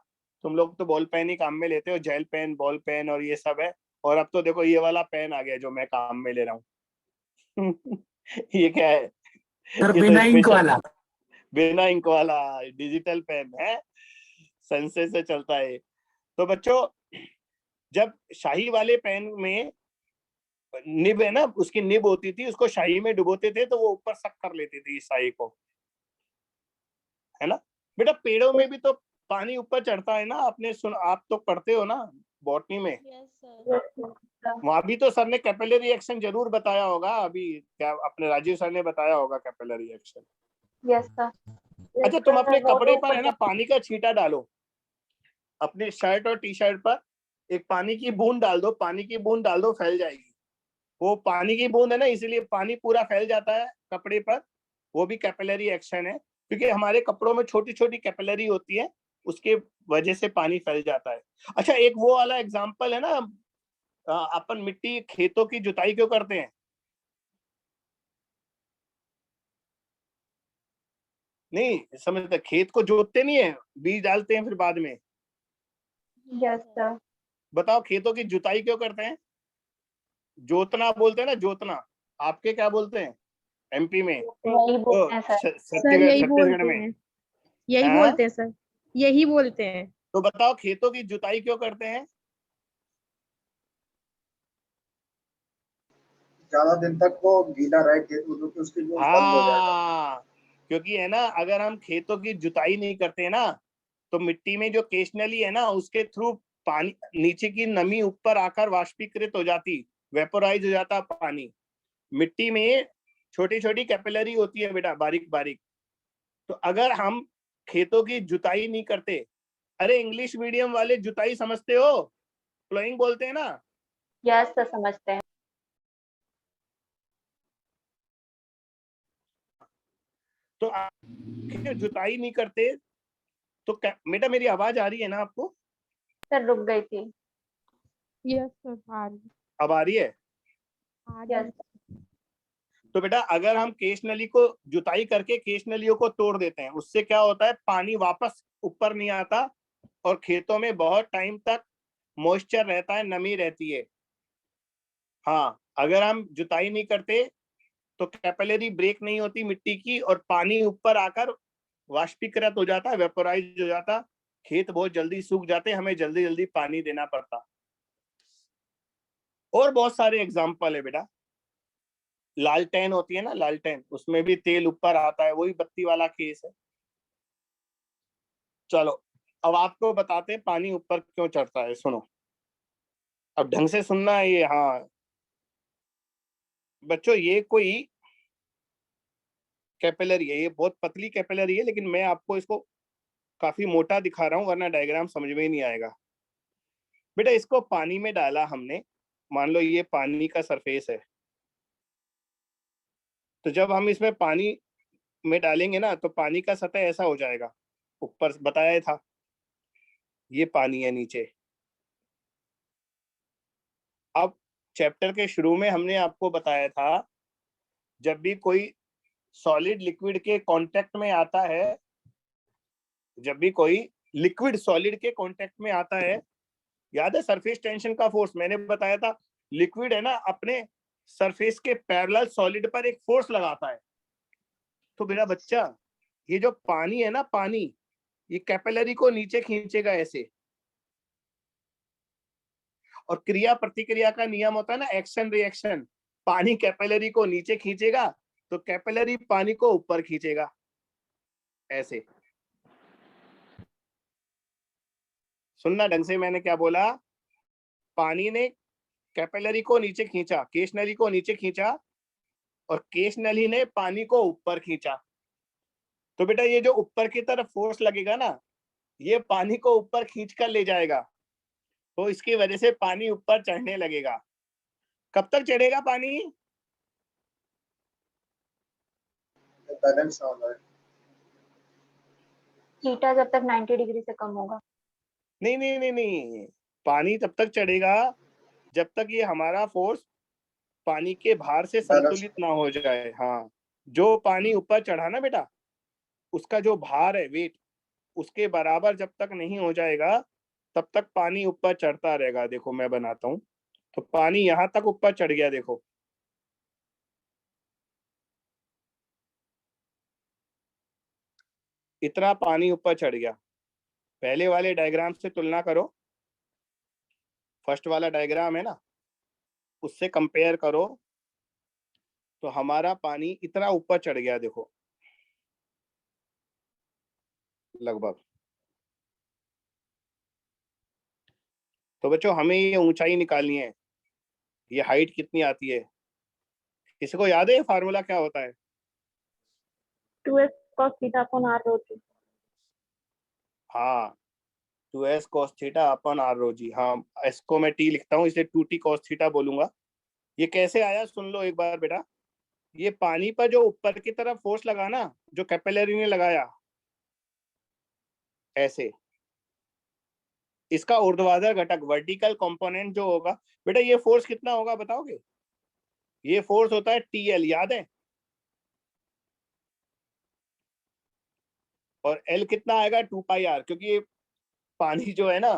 तुम लोग तो बॉल पेन ही काम में लेते हो, जेल पेन, बॉल पेन और ये सब है। और अब तो देखो ये वाला पेन आ गया जो मैं काम में ले रहा हूँ। ये क्या है? सर ये बिना तो इंक स्पेशल, वाला। बिना इंक वाला डिजिटल पेन है, सेंसे से चलता है। तो बच्चों, जब शाही वाले पेन में निब है ना, उसकी निब होती थी, उसको शाही में डुबोते थे तो वो ऊपर सक कर लेती थी इस शाही को, है ना। बेटा पेड़ों में भी तो पानी ऊपर चढ़ता है ना, आपने सुन, आप तो पढ़ते हो ना बॉटनी में, वहां भी तो सर ने कैपिलरी एक्शन जरूर बताया होगा। अभी क्या अपने राजीव सर ने बताया होगा कैपिलरी एक्शन। Yes sir. अच्छा, तुम अपने कपड़े पर है ना पानी का छींटा डालो, अपने शर्ट और टी शर्ट पर एक पानी की बूंद डाल दो, पानी की बूंद डाल दो, फैल जाएगी। वो पानी की बूंद है ना, इसीलिए पानी पूरा फैल जाता है कपड़े पर, वो भी कैपिलरी एक्शन है, क्योंकि हमारे कपड़ों में छोटी छोटी कैपिलरी होती है, उसके वजह से पानी फैल जाता है। अच्छा, एक वो वाला एग्जाम्पल है ना, अपन मिट्टी खेतों की जुताई क्यों करते हैं? नहीं समझते, खेत को जोतते नहीं है, बीज डालते हैं फिर बाद में। Yes sir. बताओ खेतों की जुताई क्यों करते हैं? जोतना बोलते हैं ना, जोतना। आपके क्या बोलते हैं एमपी में? वही बोलते हैं सर। सर यही छत्तीसगढ़ बोलते में? हैं, यही हाँ? बोलते हैं सर, यही बोलते हैं। तो बताओ खेतों की जुताई क्यों करते हैं? ज्यादा दिन तक वो गीला रहे खेत, तो उसकी जो बंद हो जाएगा। हाँ, क्योंकि है ना, अगर हम खेतों की जुताई नहीं करते ना तो मिट्टी में जो केशनली है ना, उसके थ्रू पानी, नीचे की नमी ऊपर आकर वाष्पीकृत हो जाती, वेपोराइज हो जाता पानी। मिट्टी में छोटी छोटी कैपिलरी होती है बेटा, बारीक बारीक। तो अगर हम खेतों की जुताई नहीं करते, अरे इंग्लिश मीडियम वाले जुताई समझते हो, प्लोइंग बोलते हैं ना। यस सर, समझते हैं। तो जुताई नहीं करते तो बेटा, मेरी आवाज आ रही है ना आपको? सर रुक गई थी। यस सर, आ रही अब आ रही है? यस। तो बेटा अगर हम केश नली को जुताई करके केश नलियों को तोड़ देते हैं, उससे क्या होता है, पानी वापस ऊपर नहीं आता और खेतों में बहुत टाइम तक मॉइस्चर रहता है, नमी रहती है। हाँ, अगर हम जुताई नहीं करते तो कैपिलरी ब्रेक नहीं होती मिट्टी की और पानी ऊपर आकर वाष्पीकृत हो जाता है, वेपोराइज हो जाता, खेत बहुत जल्दी सूख जाते, हमें जल्दी जल्दी पानी देना पड़ता। और बहुत सारे एग्जाम्पल है बेटा। लालटेन होती है ना, लालटेन, उसमें भी तेल ऊपर आता है, वही बत्ती वाला केस है। चलो अब आपको बताते हैं पानी ऊपर क्यों चढ़ता है, सुनो, अब ढंग से सुनना है ये। हाँ बच्चों, ये कोई कैपिलरी है, ये बहुत पतली कैपिलरी है, लेकिन मैं आपको इसको काफी मोटा दिखा रहा हूँ वरना डायग्राम समझ में ही नहीं आएगा। बेटा इसको पानी में डाला हमने, मान लो ये पानी का सरफेस है, तो जब हम इसमें पानी में डालेंगे ना तो पानी का सतह ऐसा हो जाएगा, ऊपर बताया था ये पानी है नीचे। अब चैप्टर के शुरू में हमने आपको बताया था, जब भी कोई सॉलिड लिक्विड के कांटेक्ट में आता है, जब भी कोई लिक्विड सॉलिड के कांटेक्ट में आता है, याद है सरफेस टेंशन का फोर्स मैंने बताया था, लिक्विड है ना अपने सरफेस के पैरेलल सॉलिड पर एक फोर्स लगाता है। तो मेरा बच्चा, ये जो पानी है ना, पानी ये कैपिलरी को नीचे खींचेगा ऐसे, और क्रिया प्रतिक्रिया का नियम होता है ना, एक्शन रिएक्शन। पानी कैपिलरी को नीचे खींचेगा तो कैपिलरी पानी को ऊपर खींचेगा ऐसे। सुनना ढंग से, मैंने क्या बोला? पानी ने कैपिलरी को नीचे खींचा, केश नली को नीचे खींचा, और केश नली ने पानी को ऊपर खींचा। तो बेटा ये जो ऊपर की तरफ फोर्स लगेगा ना, ये पानी को ऊपर खींच कर ले जाएगा, तो इसकी वजह से पानी ऊपर चढ़ने लगेगा। कब तक चढ़ेगा पानी? बैलेंस ना हो जाए। थीटा जब तक 90 डिग्री से कम होगा। नहीं नहीं नहीं नहीं, पानी तब तक चढ़ेगा जब तक ये हमारा फोर्स पानी के भार से संतुलित ना हो जाए। हाँ, जो पानी ऊपर चढ़ा ना बेटा, उसका जो भार है, वेट, उसके बराबर जब तक नहीं हो जाएगा तब तक पानी ऊपर चढ़ता रहेगा। देखो मैं बनाता हूँ, तो पानी यहाँ तक ऊपर चढ़ गया, देखो इतना पानी ऊपर चढ़ गया। पहले वाले डायग्राम से तुलना करो, फर्स्ट वाला डायग्राम है ना, उससे कंपेयर करो, तो हमारा पानी इतना ऊपर चढ़ गया, देखो लगभग। तो बच्चों हमें ये ऊंचाई निकालनी है, ये हाइट कितनी आती है? किसी को याद है फार्मूला क्या होता है? 2s cos theta upon r rho g। हाँ, 2s cos थीटा अपन r rho g। हाँ, s को मैं t लिखता हूँ, इसे 2t cos थीटा बोलूंगा। ये कैसे आया सुन लो एक बार बेटा। ये पानी पर जो ऊपर की तरफ फोर्स लगा ना, जो कैपिलरी ने लगाया ऐसे, इसका ऊर्ध्वाधर घटक, वर्टिकल कंपोनेंट जो होगा बेटा, ये फोर्स कितना होगा बताओगे? ये फोर्स होता है TL, याद है? और L कितना आएगा? 2 पाई r, क्योंकि ये पानी जो है ना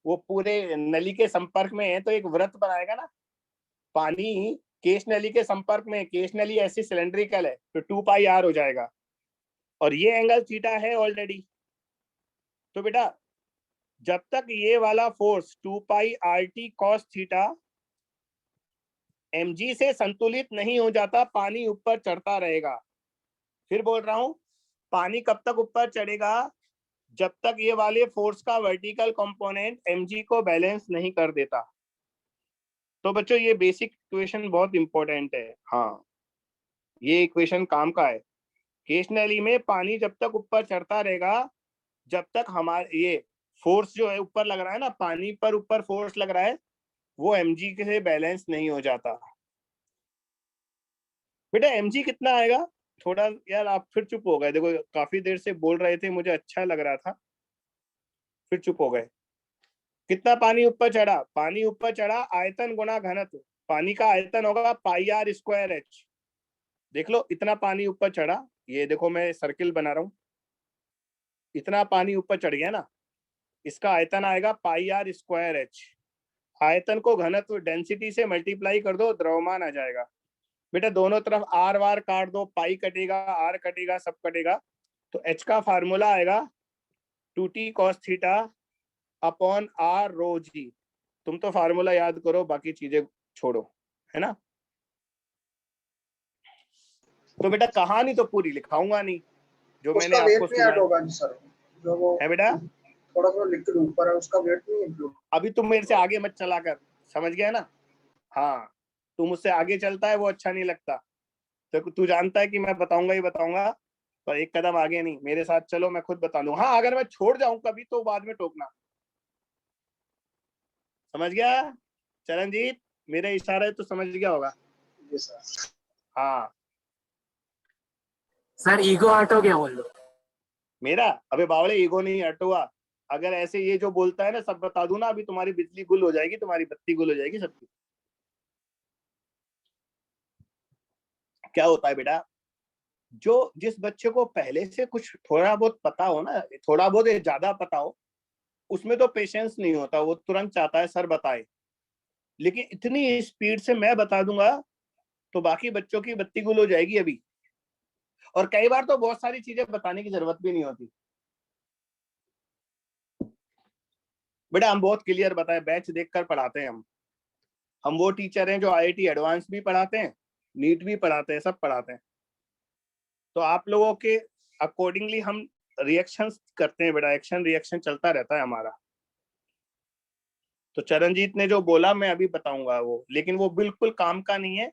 वो पूरे नली के संपर्क में है, तो एक वृत्त बनाएगा ना। पानी केश नली के संपर्क में, केश नली ऐसी सिलेंड्रिकल है, तो 2 पाई r हो जाएगा, और ये एंगल थीटा है ऑलरेडी। तो बेटा जब तक ये वाला फोर्स 2 पाई RT cos थीटा mg से संतुलित नहीं हो जाता, पानी ऊपर चढ़ता रहेगा। फिर बोल रहा हूं, पानी कब तक ऊपर चढ़ेगा? जब तक ये वाले फोर्स का वर्टिकल कंपोनेंट mg को बैलेंस नहीं कर देता। तो बच्चों ये बेसिक इक्वेशन बहुत इंपॉर्टेंट है। हाँ, ये इक्वेशन काम का है। केश नली में पानी जब तक ऊपर चढ़ता रहेगा, जब तक हमारे ये फोर्स जो है ऊपर लग रहा है ना, पानी पर ऊपर फोर्स लग रहा है, वो mg से बैलेंस नहीं हो जाता। बेटा mg कितना आएगा? थोड़ा यार आप फिर चुप हो गए, देखो काफी देर से बोल रहे थे, मुझे अच्छा लग रहा था, फिर चुप हो गए। कितना पानी ऊपर चढ़ा? पानी ऊपर चढ़ा आयतन गुणा घनत्व। पानी का आयतन होगा पाई r स्क्वायर h। देख लो इतना पानी ऊपर चढ़ा, ये देखो मैं सर्किल बना रहा हूं, इतना पानी ऊपर चढ़ गया ना, इसका आयतन आएगा पाई r स्क्वायर h। आयतन को घनत्व डेंसिटी से मल्टीप्लाई कर दो, द्रव्यमान आ जाएगा। बेटा दोनों तरफ आर वार काट दो, पाई कटेगा, आर कटेगा, सब कटेगा, तो h का फार्मूला आएगा 2t cos theta upon r रो g। तुम तो फार्मूला याद करो, बाकी चीजें छोड़ो, है ना? तो बेटा कहानी तो पूरी लिखाऊंगा नहीं, जो मैंने आपको सुनाया जो वो है बेटा, थोड़ा थोड़ा लिक्विड ऊपर है, उसका वेट नहीं इंक्लूड। अभी तुम मेरे से आगे मत चला कर, समझ गया ना? हाँ, तू मुझसे आगे चलता है वो अच्छा नहीं लगता, तो तू जानता है कि मैं बताऊंगा ही बताऊंगा, पर एक कदम आगे नहीं, मेरे साथ चलो, मैं खुद बता दूं। हाँ, अगर मैं छोड़ जाऊं कभी तो बाद में टोकना, समझ गया चरणजीत? मेरे इशारे तो समझ गया होगा। हाँ सर ईगो हटो क्या बोल दो? मेरा? अबे बावले ईगो नहीं हटुआ। अगर ऐसे ये जो बोलता है ना सब बता दूं ना, अभी तुम्हारी बिजली गुल हो जाएगी, तुम्हारी बत्ती गुल हो जाएगी सबकी। क्या होता है बेटा, जो जिस बच्चे को पहले से कुछ थोड़ा बहुत पता हो ना, थोड़ा बहुत ज्यादा पता हो, उसमें तो पेशेंस नहीं होता, वो तुरंत चाहता है सर बताए। लेकिन इतनी स्पीड से मैं बता दूंगा तो बाकी बच्चों की बत्ती गुल हो जाएगी अभी। और कई बार तो बहुत सारी चीजें बताने की जरूरत भी नहीं होती। बेटा हम बहुत क्लियर बताए, बैच देखकर पढ़ाते हैं हम वो टीचर हैं जो IIT एडवांस भी पढ़ाते हैं, नीट भी पढ़ाते हैं, सब पढ़ाते हैं। तो आप लोगों के अकॉर्डिंगली हम रिएक्शंस करते हैं बेटा, एक्शन रिएक्शन चलता रहता है हमारा। तो चरणजीत ने जो बोला मैं अभी बताऊंगा वो, लेकिन वो बिल्कुल काम का नहीं है।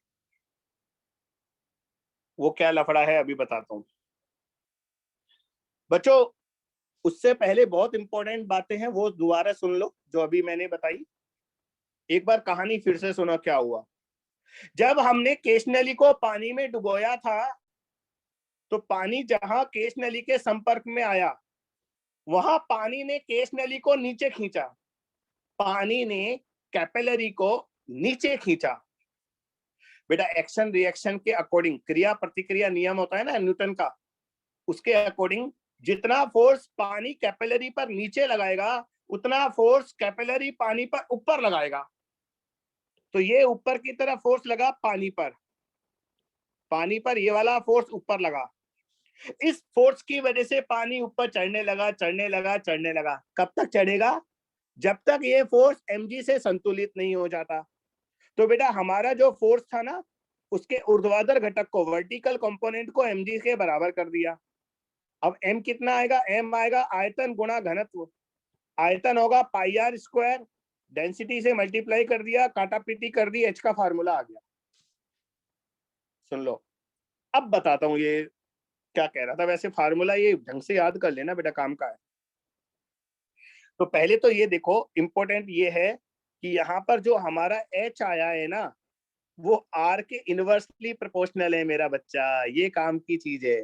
वो क्या लफड़ा है अभी बताता हूँ बच्चों। उससे पहले बहुत इंपॉर्टेंट बातें हैं, वो दोबारा सुन लो जो अभी मैंने बताई। एक बार कहानी फिर से सुनो क्या हुआ। जब हमने केश नली को पानी में डुबोया था तो पानी जहां केश नली के संपर्क में आया वहां पानी ने केश नली को नीचे खींचा, पानी ने कैपिलरी को नीचे खींचा। बेटा एक्शन रिएक्शन के अकॉर्डिंग, क्रिया प्रतिक्रिया नियम होता है ना न्यूटन का, उसके अकॉर्डिंग जितना फोर्स पानी कैपिलरी पर नीचे लगाएगा उतना फोर्स कैपिलरी पानी पर ऊपर लगाएगा। तो ये ऊपर की तरफ फोर्स लगा पानी पर ये वाला फोर्स ऊपर लगा। इस फोर्स की वजह से पानी ऊपर चढ़ने लगा। कब तक चढ़ेगा? जब तक ये फोर्स mg से संतुलित नहीं हो जाता। तो बेटा हमारा जो फोर्स था ना उसके ऊर्ध्वाधर घटक को, वर्टिकल कंपोनेंट को mg के बराबर कर दिया। अब m कितना आएगा? m आएगा आयतन गुणा घनत्व। आयतन होगा पाई r स्क्वायर, डेंसिटी से मल्टीप्लाई कर दिया, काटा पीटी कर दी, h का फार्मूला आ गया। सुन लो अब बताता हूँ ये क्या कह रहा था। वैसे फार्मूला ये ढंग से याद कर लेना बेटा, काम का है। तो पहले तो ये देखो, इंपॉर्टेंट ये है कि यहाँ पर जो हमारा h आया है ना वो r के इनवर्सली प्रोपोर्शनल है मेरा बच्चा। ये काम की चीज है,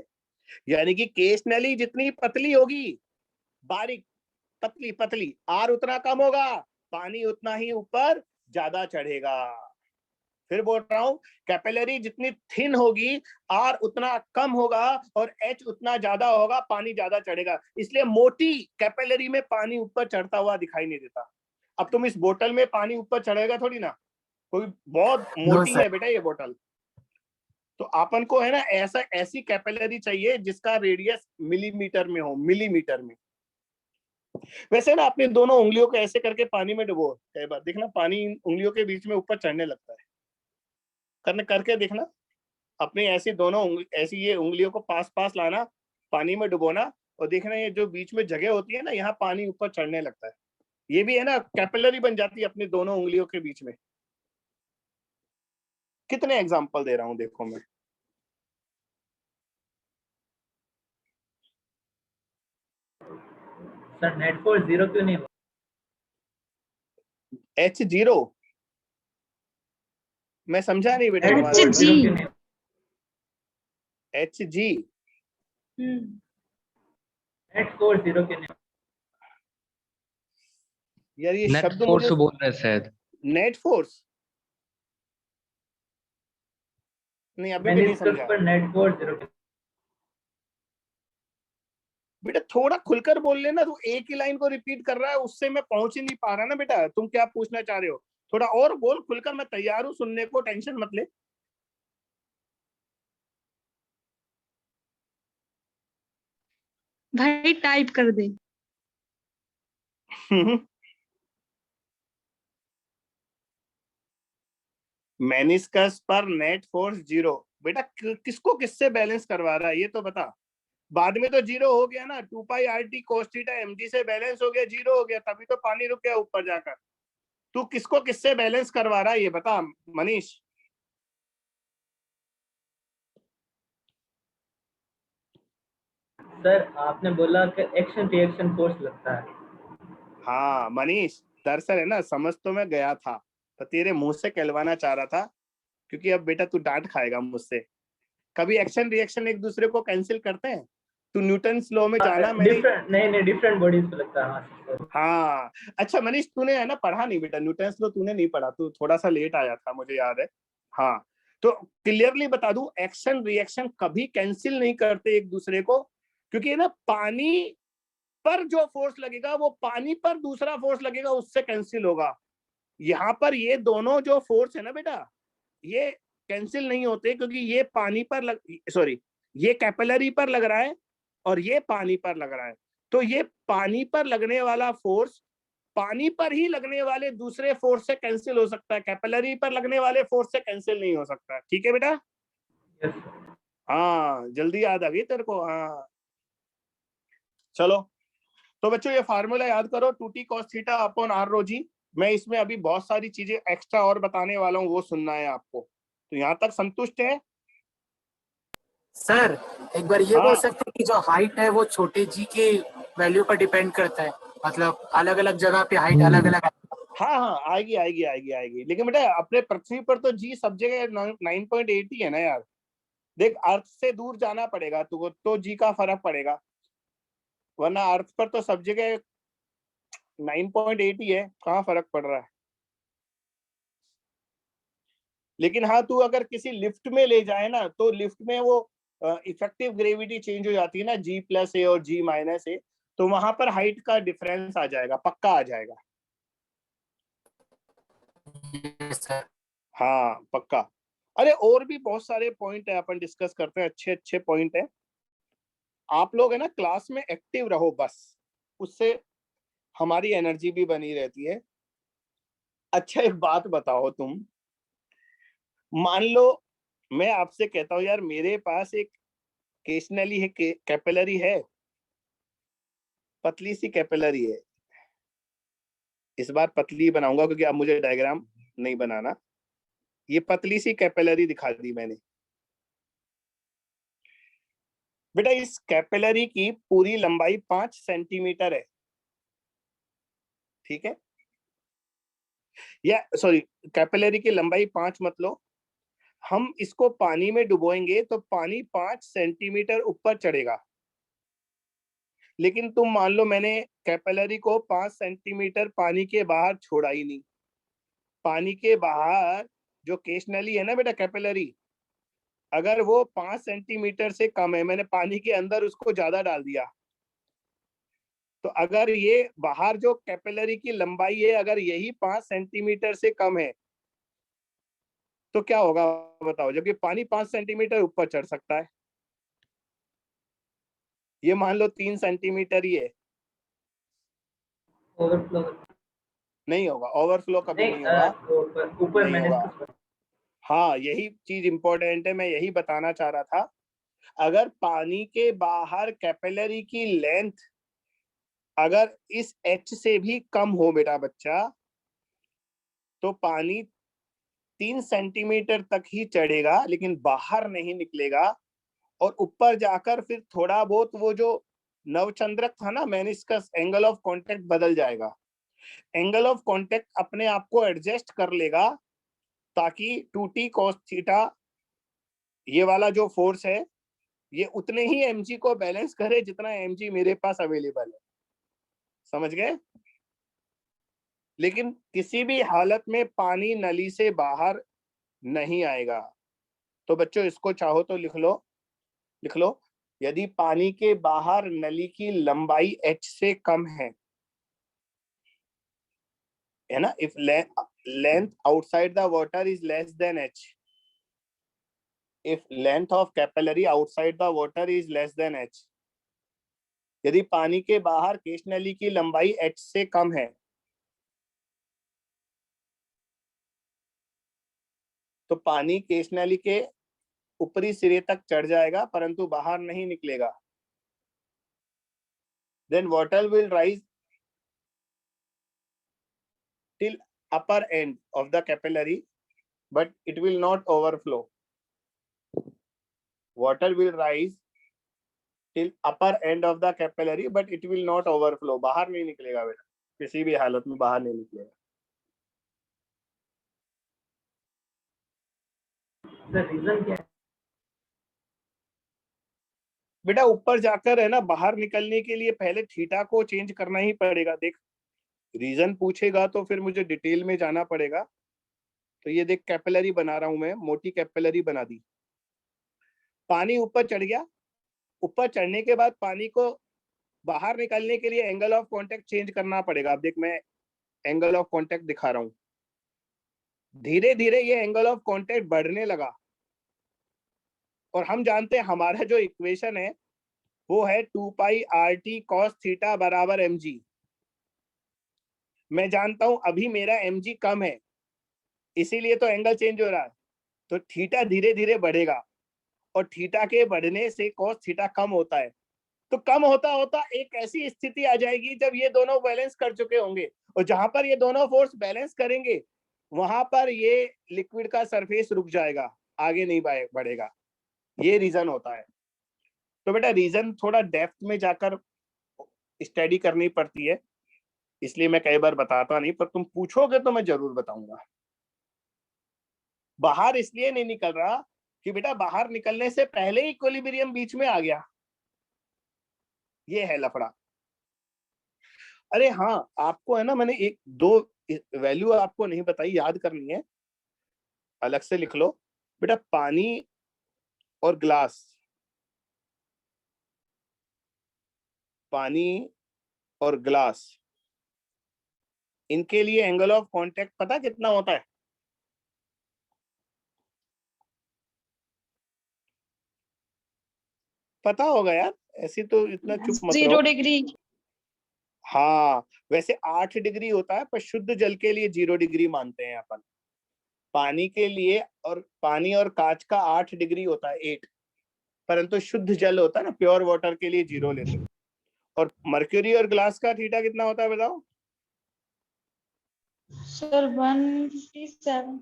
यानी कि केश नली जितनी पतली होगी, बारीक पतली, r उतना कम होगा, पानी उतना ही ऊपर ज्यादा चढ़ेगा। फिर बोल रहा हूं, कैपिलरी जितनी थिन होगी R उतना कम होगा और H उतना ज्यादा होगा, पानी ज्यादा चढ़ेगा। इसलिए मोटी कैपिलरी में पानी ऊपर चढ़ता हुआ दिखाई नहीं देता। अब तुम इस बोतल में पानी ऊपर चढ़ेगा थोड़ी ना, कोई बहुत मोटी है बेटा ये बोतल। तो अपन को है ना ऐसी कैपिलरी चाहिए जिसका रेडियस मिलीमीटर में हो, मिलीमीटर में। वैसे ना अपनी दोनों उंगलियों को ऐसे करके पानी में डुबो, कई बार देखना पानी उंगलियों के बीच में ऊपर चढ़ने लगता है। करके देखना अपनी ऐसी ये उंगलियों को पास लाना, पानी में डुबोना और देखना ये जो बीच में जगह होती है ना, यहाँ पानी ऊपर चढ़ने लगता है। ये भी है ना कैपिलरी बन जाती है अपनी दोनों उंगलियों के बीच में। कितने एग्जांपल दे रहा हूं देखो मैं। सर नेट फोर्स 0 क्यों नहीं हुआ? H0 मैं समझा नहीं बेटा। HG नेट फोर्स 0 क्यों नहीं? यार ये नेट शब्द फोर्स मुझे बोल रहे शायद। नेट फोर्स नहीं, अभी भी नहीं समझा नेट फोर्स 0 बेटा। थोड़ा खुलकर बोल लेना, तू एक ही लाइन को रिपीट कर रहा है, उससे मैं पहुंच ही नहीं पा रहा ना बेटा। तुम क्या पूछना चाह रहे हो? थोड़ा और बोल खुलकर, मैं तैयार हूं सुनने को, टेंशन मत ले। भाई टाइप कर दे। मेनिस्कस पर नेट फोर्स 0 बेटा। किसको किससे बैलेंस करवा रहा है ये तो बता। बाद में तो 0 हो गया ना, 2 पाई RT cos थीटा mg से बैलेंस हो गया, 0 हो गया, तभी तो पानी रुक गया ऊपर जाकर। तू किसको किससे बैलेंस करवा रहा है ये बता मनीष। सर आपने बोला कि एक्शन रिएक्शन फोर्स लगता है। हाँ मनीष, दरअसल है ना, समझ तो मैं गया था, तो तेरे मुंह से कहलवाना चाह रहा था, क्योंकि अब बेटा तू डांट खाएगा मुझसे। कभी एक्शन रिएक्शन एक दूसरे को कैंसिल करते हैं? तू न्यूटन्स लॉ में जाना। मैंने डिफरेंट बॉडीज पे लगता है। हाँ अच्छा मनीष, तूने है ना पढ़ा नहीं बेटा न्यूटन्स लॉ, तूने नहीं पढ़ा, तू थोड़ा सा लेट आया था मुझे याद है। हाँ तो क्लियरली बता दूं, एक्शन रिएक्शन कभी कैंसिल नहीं करते एक दूसरे को, क्योंकि है ना पानी पर जो फोर्स लगेगा वो पानी पर दूसरा फोर्स लगेगा उससे कैंसिल होगा। यहाँ पर ये दोनों जो फोर्स है ना बेटा, ये कैंसिल नहीं होते, क्योंकि ये पानी पर सॉरी, ये कैपिलरी पर लग रहा है और ये पानी पर लग रहा है, तो ये पानी पर लगने वाला फोर्स पानी पर ही लगने वाले दूसरे फोर्स से कैंसिल हो सकता है, कैपिलरी पर लगने वाले फोर्स से कैंसिल नहीं हो सकता। ठीक है बेटा? यस हाँ, जल्दी याद आ गई तेरे को। हाँ चलो, तो बच्चों ये फार्मूला याद करो, 2t cos theta upon r रो जी। मैं इसमें अभी बहुत सारी चीजें एक्स्ट्रा और बताने वाला हूँ, वो सुनना है आपको। तो यहाँ तक संतुष्ट है? सर एक बार ये हाँ। बोल सकते हैं कि जो हाइट है वो छोटे जी के वैल्यू पर डिपेंड करता है, मतलब अलग अलग जगह पे हाइट अलग अलग। हाँ हाँ, आएगी आएगी आएगी आएगी, लेकिन बेटा अपने पृथ्वी पर तो जी सब जगह 9.8 ही है ना यार। देख, अर्थ से दूर जाना पड़ेगा तुमको तो जी का फर्क पड़ेगा, वरना अर्थ पर तो सब जगह 9.8 ही है, कहाँ फर्क पड़ रहा है। लेकिन हाँ, तू अगर किसी लिफ्ट में ले जाए ना, तो लिफ्ट में वो इफेक्टिव ग्रेविटी चेंज हो जाती है ना, G+A और G-A, तो वहां पर हाइट का डिफरेंस आ जाएगा, पक्का आ जाएगा। सर हाँ पक्का। अरे और भी बहुत सारे पॉइंट है, अपन डिस्कस करते हैं, अच्छे अच्छे पॉइंट है। आप लोग है ना क्लास में एक्टिव रहो बस, उससे हमारी एनर्जी भी बनी रहती है। अच्छा एक बात बताओ, तुम मान लो मैं आपसे कहता हूँ यार मेरे पास एक केशनली है, कैपिलरी है, पतली सी कैपिलरी है। इस बार पतली बनाऊंगा क्योंकि अब मुझे डायग्राम नहीं बनाना। ये पतली सी कैपिलरी दिखा दी मैंने। बेटा इस कैपिलरी की पूरी लंबाई 5 सेंटीमीटर है, ठीक है? या सॉरी, कैपिलरी की लंबाई 5 मत लो, हम इसको पानी में डुबोएंगे तो पानी 5 सेंटीमीटर ऊपर चढ़ेगा। लेकिन तुम मान लो मैंने कैपिलरी को 5 सेंटीमीटर पानी के बाहर छोड़ा ही नहीं। पानी के बाहर जो केशनली है ना बेटा कैपिलरी, अगर वो 5 सेंटीमीटर से कम है, मैंने पानी के अंदर उसको ज्यादा डाल दिया, तो अगर ये बाहर जो कैपिलरी की लंबाई है अगर यही 5 सेंटीमीटर से कम है तो क्या होगा बताओ, जबकि पानी 5 सेंटीमीटर ऊपर चढ़ सकता है। ये मान लो 3 सेंटीमीटर ही है, ओवरफ्लो नहीं होगा, ओवरफ्लो कभी नहीं होगा, ऊपर नहीं मैंने होगा। हाँ यही चीज इंपॉर्टेंट है, मैं यही बताना चाह रहा था। अगर पानी के बाहर कैपिलरी की लेंथ अगर इस h से भी कम हो बेटा बच्चा, तो पानी 3 सेंटीमीटर तक ही चढ़ेगा लेकिन बाहर नहीं निकलेगा, और ऊपर जाकर फिर थोड़ा बहुत वो जो नवचंद्रक था ना मेनिस्कस, एंगल ऑफ कांटेक्ट बदल जाएगा। एंगल ऑफ कांटेक्ट अपने आप को एडजस्ट कर लेगा ताकि 2t cos थीटा ये वाला जो फोर्स है ये उतने ही mg को बैलेंस करे जितना mg मेरे पास अवेलेबल है। समझ गए? लेकिन किसी भी हालत में पानी नली से बाहर नहीं आएगा। तो बच्चों इसको चाहो तो लिख लो, यदि पानी के बाहर नली की लंबाई h से कम है ना, if length outside the water is less than h, if length of capillary outside the water is less than h, यदि पानी के बाहर केशनली की लंबाई h से कम है तो पानी केशनली के ऊपरी सिरे तक चढ़ जाएगा परंतु बाहर नहीं निकलेगा। then water will rise till upper end of the capillary but it will not overflow. Water will rise till upper end of the capillary but it will not overflow. बाहर नहीं निकलेगा बेटा, किसी भी हालत में बाहर नहीं निकलेगा। रीजन क्या है? बेटा ऊपर जाकर है ना बाहर निकलने के लिए पहले थीटा को चेंज करना ही पड़ेगा। देख रीजन पूछेगा तो फिर मुझे डिटेल में जाना पड़ेगा। तो ये देख कैपिलरी बना रहा हूं मैं, मोटी कैपिलरी बना दी, पानी ऊपर चढ़ गया, ऊपर चढ़ने के बाद पानी को बाहर निकलने के लिए एंगल ऑफ कांटेक्ट चेंज करना पड़ेगा। अब देख मैं एंगल ऑफ कांटेक्ट दिखा रहा हूं, धीरे धीरे ये एंगल ऑफ कांटेक्ट बढ़ने लगा, और हम जानते हैं हमारा जो इक्वेशन है वो है 2 पाई RT cos थीटा बराबर mg। मैं जानता हूं अभी मेरा mg कम है, इसीलिए तो एंगल चेंज हो रहा है। तो थीटा धीरे धीरे बढ़ेगा और थीटा के बढ़ने से cos थीटा कम होता है। तो कम होता होता एक ऐसी स्थिति आ जाएगी जब ये दोनों बैलेंस कर चुके होंगे, और जहां पर ये दोनों फोर्स बैलेंस करेंगे वहां पर ये लिक्विड का सरफेस रुक जाएगा, आगे नहीं बढ़ेगा। ये रीजन होता है। तो बेटा रीजन थोड़ा डेप्थ में जाकर स्टडी करनी पड़ती है, इसलिए मैं कई बार बताता नहीं, पर तुम पूछोगे तो मैं जरूर बताऊंगा। बाहर इसलिए नहीं निकल रहा कि बेटा बाहर निकलने से पहले ही इक्विलिब्रियम बीच में आ गया, ये है लफड़ा। अरे हाँ, आपको है ना, मैंने एक दो वैल्यू आपको नहीं बताई, याद करनी है, अलग से लिख लो बेटा। पानी और ग्लास, पानी और ग्लास, इनके लिए एंगल ऑफ कांटेक्ट पता कितना होता है? पता होगा यार, ऐसी तो इतना चुप मत रहो। 0 डिग्री। हाँ, वैसे 8 डिग्री होता है, पर शुद्ध जल के लिए 0 डिग्री मानते हैं अपन। पानी के लिए, और पानी और कांच का 8 डिग्री होता है, 8, परंतु शुद्ध जल होता है ना, प्योर वाटर के लिए 0 लेते हैं। और मर्क्यूरी और ग्लास का थीटा कितना होता है बताओ? सर 137।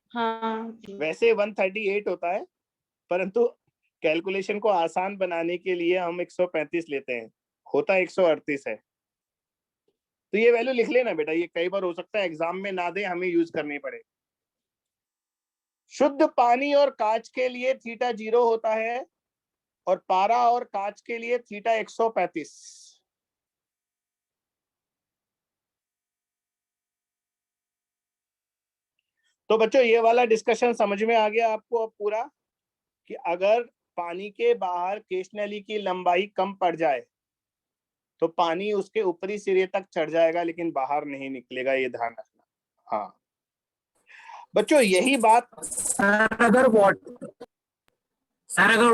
हाँ वैसे 138 होता है, परंतु कैलकुलेशन को आसान बनाने के लिए हम 135 लेते हैं, होता 138 है। तो ये वैल्यू लिख लेना बेटा, ये कई बार हो सकता है एग्जाम में ना दे, हमें यूज करनी पड़े। शुद्ध पानी और कांच के लिए थीटा 0 होता है, और पारा और कांच के लिए थीटा 135। तो बच्चों ये वाला डिस्कशन समझ में आ गया आपको अब पूरा, कि अगर पानी के बाहर केश नली की लंबाई कम पड़ जाए तो पानी उसके ऊपरी सिरे तक चढ़ जाएगा, लेकिन बाहर नहीं निकलेगा, ये ध्यान रखना। हाँ बच्चों, यही बात। सर अगर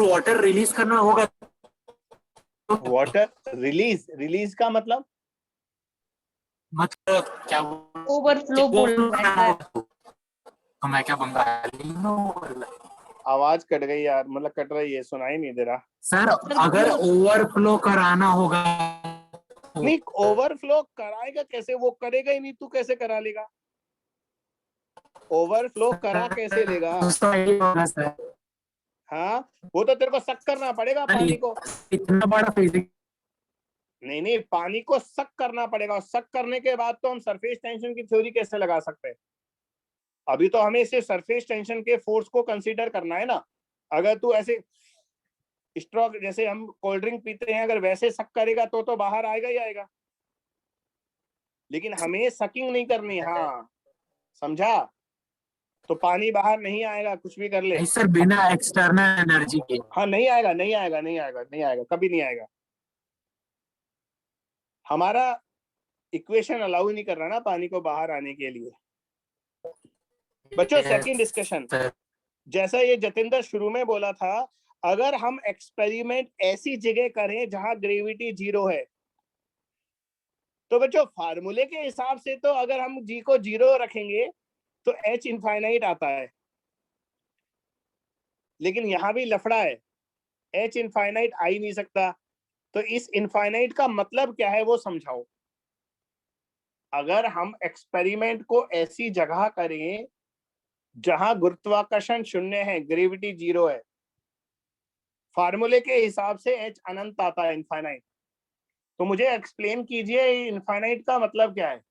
वाटर रिलीज करना होगा तो वाटर रिलीज का मतलब क्या ओवरफ्लो बोल रहा है। तो मैं क्या बंगाली हूँ? आवाज कट गई यार, मतलब कट रही है, सुनाई नहीं दे रहा। सर अगर ओवरफ्लो कराना होगा, नहीं, ओवरफ्लो कराएगा कैसे? वो करेगा ही नहीं, तू कैसे करा लेगा? ओवरफ्लो करा कैसे लेगा? सर हाँ, वो तो तेरे को सक करना पड़ेगा पानी को। इतना बड़ा फिजिक्स। नहीं नहीं, पानी को सक करना पड़ेगा, और सक करने के बाद तो हम सरफेस टेंशन की थ्योरी कैसे लगा सकते हैं? अभी तो हमें सिर्फ सरफेस टेंशन के फोर्स को कंसीडर करना है ना। अगर तू ऐसे स्ट्रॉ, जैसे हम कोल्ड ड्रिंक पीते हैं, अगर वैसे सक करेगा तो बाहर आएगा ही आएगा, लेकिन हमें सकिंग नहीं करनी। हाँ समझा? तो पानी बाहर नहीं आएगा, कुछ भी कर ले। सर बिना एक्सटर्नल एनर्जी के। हाँ नहीं आएगा, नहीं आएगा, नहीं आएगा, नहीं आएगा, कभी नहीं आएगा। हमारा इक्वेशन अलाउ नहीं कर रहा ना पानी को बाहर आने के लिए। बच्चों सेकंड डिस्कशन, जैसा ये जतिंदर शुरू में बोला था, अगर हम एक्सपेरिमेंट ऐसी जगह करें जहां ग्रेविटी 0 है, तो बच्चों फार्मूले के हिसाब से तो अगर हम जी को 0 रखेंगे तो H इनफाइनाइट आता है, लेकिन यहां भी लफड़ा है, H इनफाइनाइट आ ही नहीं सकता। तो इस इनफाइनाइट का मतलब क्या है वो समझाओ। अगर हम एक्सपेरिमेंट को ऐसी जगह करें जहां गुरुत्वाकर्षण 0 है, ग्रेविटी 0 है, फार्मूले के हिसाब से H अनंत आता है, इनफाइनाइट। तो मुझे एक्सप्लेन कीजिए इनफाइनाइट का मतलब क्या है?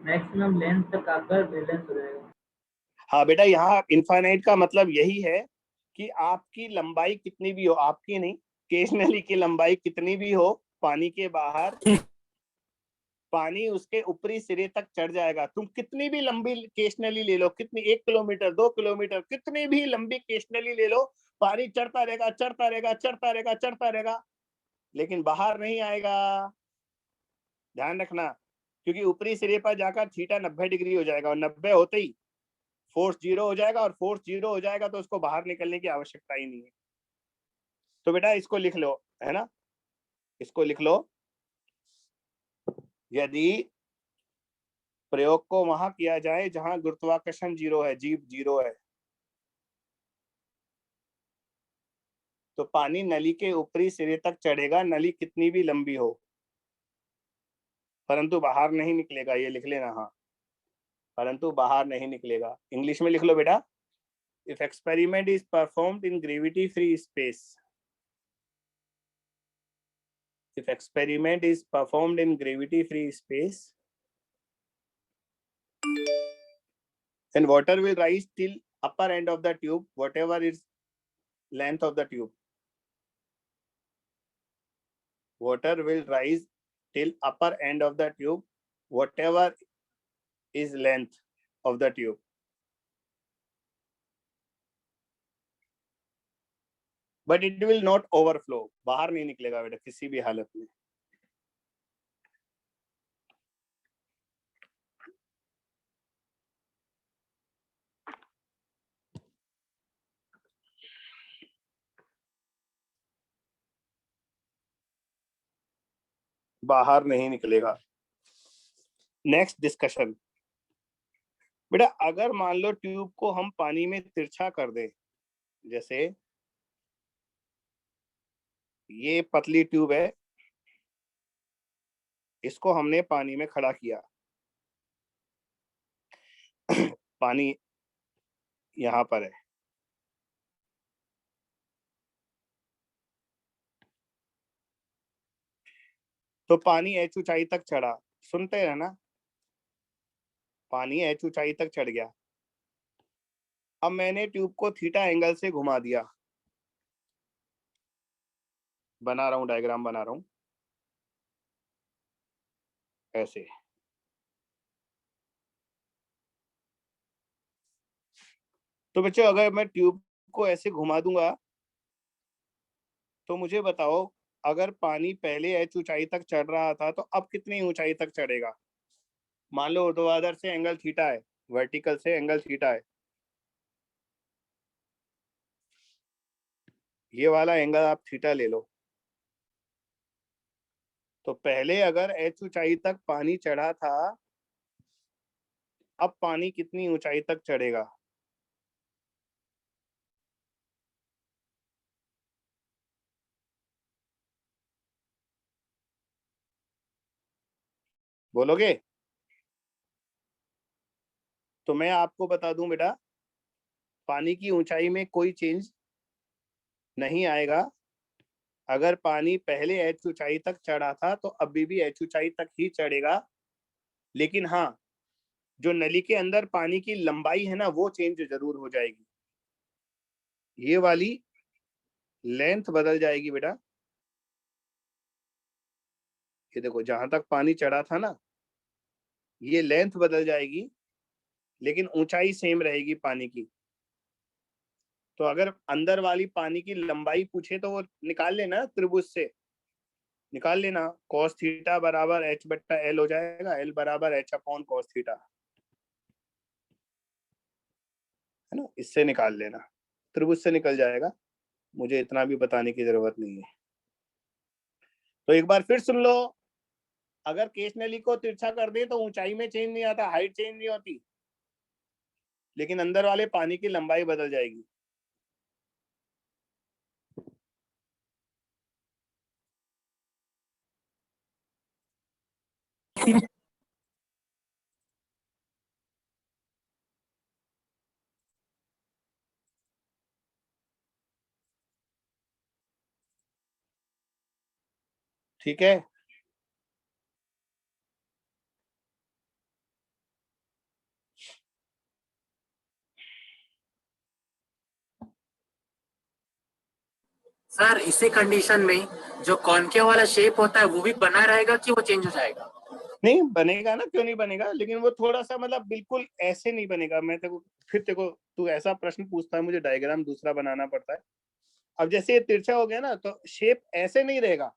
मैक्सिमम लेंथ तक आकर बैलेंस हो जाएगा। हाँ बेटा, यहाँ इनफाइनाइट का मतलब यही है कि आपकी लंबाई कितनी भी हो, आपकी नहीं, केश नली की लंबाई कितनी भी हो, पानी के बाहर पानी उसके ऊपरी सिरे तक चढ़ जाएगा। तुम कितनी भी लंबी केश नली ले लो, कितनी, 1 किलोमीटर 2 किलोमीटर, कितनी भी लंबी केश नली ले लो, पानी चढ़ता रहेगा, चढ़ता रहेगा, चढ़ता रहेगा, चढ़ता रहेगा, लेकिन बाहर नहीं आएगा। ध्यान रखना, क्योंकि ऊपरी सिरे पर जाकर थीटा 90 डिग्री हो जाएगा और 90 होते ही फोर्स 0 हो जाएगा, और फोर्स 0 हो जाएगा तो उसको बाहर निकलने की आवश्यकता ही नहीं है। तो बेटा इसको लिख लो, है ना, इसको लिख लो। यदि प्रयोग को वहां किया जाए जहां गुरुत्वाकर्षण 0 है, जीव 0 है, तो पानी नली के ऊपरी सिरे तक चढ़ेगा, नली कितनी भी लंबी हो, परंतु बाहर नहीं निकलेगा। ये लिख लेना, हाँ, परंतु बाहर नहीं निकलेगा। इंग्लिश में लिख लो बेटा, if experiment is performed in gravity free space, if experiment is performed in gravity free space, then water will rise till upper end of the tube, whatever is length of the tube. Water will rise till upper end of the tube, whatever is length of the tube. But it will not overflow. बाहर नहीं निकलेगा बेटा किसी भी हालत में। बाहर नहीं निकलेगा। नेक्स्ट डिस्कशन बेटा, अगर मान लो ट्यूब को हम पानी में तिरछा कर दें, जैसे ये पतली ट्यूब है, इसको हमने पानी में खड़ा किया, पानी यहां पर है, तो पानी एच ऊंचाई तक चढ़ा, सुनते हैं ना, पानी एच ऊंचाई तक चढ़ गया। अब मैंने ट्यूब को थीटा एंगल से घुमा दिया, बना रहा हूं, डायग्राम बना रहा हूं ऐसे। तो बच्चों अगर मैं ट्यूब को ऐसे घुमा दूंगा तो मुझे बताओ, अगर पानी पहले एच ऊंचाई तक चढ़ रहा था तो अब कितनी ऊंचाई तक चढ़ेगा? मान लो ऊर्ध्वाधर से एंगल थीटा है, वर्टिकल से एंगल थीटा है, ये वाला एंगल आप थीटा ले लो। तो पहले अगर एच ऊंचाई तक पानी चढ़ा था, अब पानी कितनी ऊंचाई तक चढ़ेगा? बोलोगे? तो मैं आपको बता दूं बेटा, पानी की ऊंचाई में कोई चेंज नहीं आएगा। अगर पानी पहले एच ऊंचाई तक चढ़ा था तो अभी भी एच ऊंचाई तक ही चढ़ेगा, लेकिन हाँ, जो नली के अंदर पानी की लंबाई है ना, वो चेंज जरूर हो जाएगी। ये वाली लेंथ बदल जाएगी बेटा। ये देखो, जहां तक पानी चढ़ा था ना, ये लेंथ बदल जाएगी, लेकिन ऊंचाई सेम रहेगी पानी की। तो अगर अंदर वाली पानी की लंबाई पूछे तो वो निकाल लेना, त्रिभुज से निकाल लेना। cos थीटा बराबर h बट्टा l हो जाएगा, l बराबर h अपॉन cos थीटा, है ना, इससे निकाल लेना, त्रिभुज से निकल जाएगा, मुझे इतना भी बताने की जरूरत नहीं है। तो एक बार फिर सुन लो, अगर केस नली को तिरछा कर दे तो ऊंचाई में चेंज नहीं आता, हाइट चेंज नहीं होती, लेकिन अंदर वाले पानी की लंबाई बदल जाएगी। ठीक है, सर इसी कंडीशन में जो कॉनकेव वाला शेप होता है वो भी बना रहेगा कि वो चेंज हो जाएगा? नहीं बनेगा ना, क्यों नहीं बनेगा, लेकिन वो थोड़ा सा मतलब बिल्कुल ऐसे नहीं बनेगा। मैं तेको फिर तेको तू ऐसा प्रश्न पूछता है, मुझे डायग्राम दूसरा बनाना पड़ता है। अब जैसे ये तिरछा हो गया ना, तो शेप ऐसे नहीं रहेगा,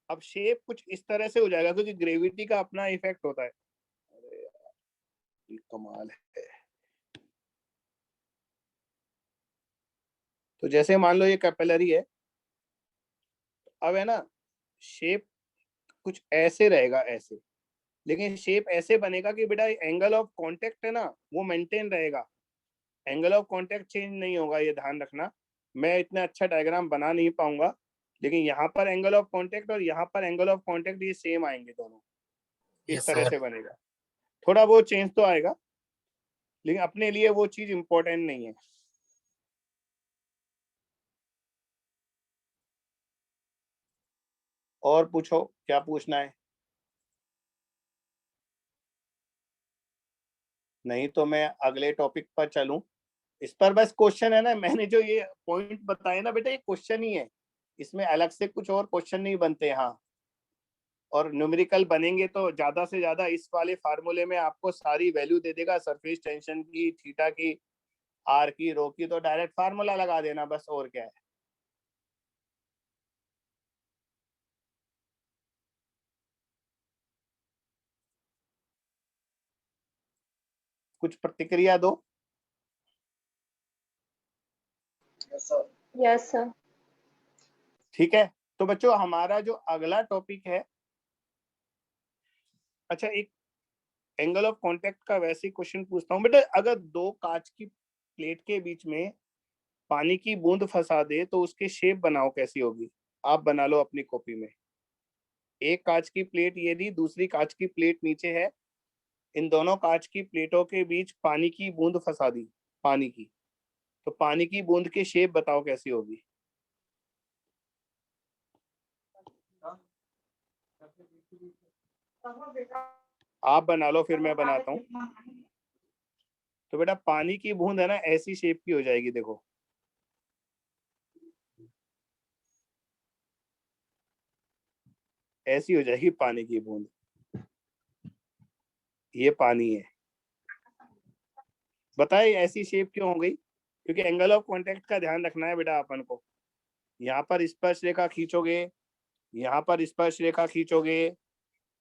अब शेप कुछ इस तरह से हो जाएगा क्योंकि ग्रेविटी का अपना इफेक्ट होता है। अरे यार, ये कमाल है। तो जैसे मान लो ये कैपिलरी है, अब है ना शेप कुछ ऐसे रहेगा, ऐसे, लेकिन शेप ऐसे बनेगा कि बेटा एंगल ऑफ कांटेक्ट है ना वो मेंटेन रहेगा, एंगल ऑफ कांटेक्ट चेंज नहीं होगा, ये ध्यान रखना। मैं इतना अच्छा डायग्राम बना नहीं पाऊंगा, लेकिन यहाँ पर एंगल ऑफ कांटेक्ट और यहाँ पर एंगल ऑफ कांटेक्ट ये सेम आएंगे दोनों, इस Yes, तरह sir. से बनेगा। थोड़ा वो चेंज तो आएगा, लेकिन अपने लिए वो चीज इंपॉर्टेंट नहीं है। और पूछो, क्या पूछना है? नहीं तो मैं अगले टॉपिक पर चलूं। इस पर बस क्वेश्चन है ना, मैंने जो ये पॉइंट बताए ना बेटा, ये क्वेश्चन ही है, इसमें अलग से कुछ और क्वेश्चन नहीं बनते। हाँ, और न्यूमेरिकल बनेंगे तो ज्यादा से ज्यादा इस वाले फार्मूले में आपको सारी वैल्यू दे देगा, सरफेस टेंशन की, थीटा की, आर की, रो की, तो डायरेक्ट फार्मूला लगा देना बस, और क्या है। कुछ प्रतिक्रिया दो। Yes sir. ठीक है, तो बच्चों हमारा जो अगला टॉपिक है, अच्छा एक एंगल ऑफ कांटेक्ट का वैसे क्वेश्चन पूछता हूँ बेटा, अगर दो कांच की प्लेट के बीच में पानी की बूंद फंसा दे तो उसकी शेप बनाओ, कैसी होगी? आप बना लो अपनी कॉपी में। एक कांच की प्लेट ये दी, दूसरी कांच की प्लेट नीचे है, इन दोनों कांच की प्लेटों के बीच पानी की बूंद फंसा दी, पानी की, तो पानी की बूंद की शेप बताओ कैसी होगी? आप बना लो, फिर मैं बनाता हूँ। तो बेटा पानी की बूंद है ना ऐसी शेप की हो जाएगी, देखो ऐसी हो जाएगी पानी की बूंद, ये पानी है। बताए ऐसी शेप क्यों हो गई? क्योंकि एंगल ऑफ कांटेक्ट का ध्यान रखना है बेटा अपन को। यहाँ पर स्पर्श रेखा खींचोगे, यहाँ पर स्पर्श रेखा खींचोगे,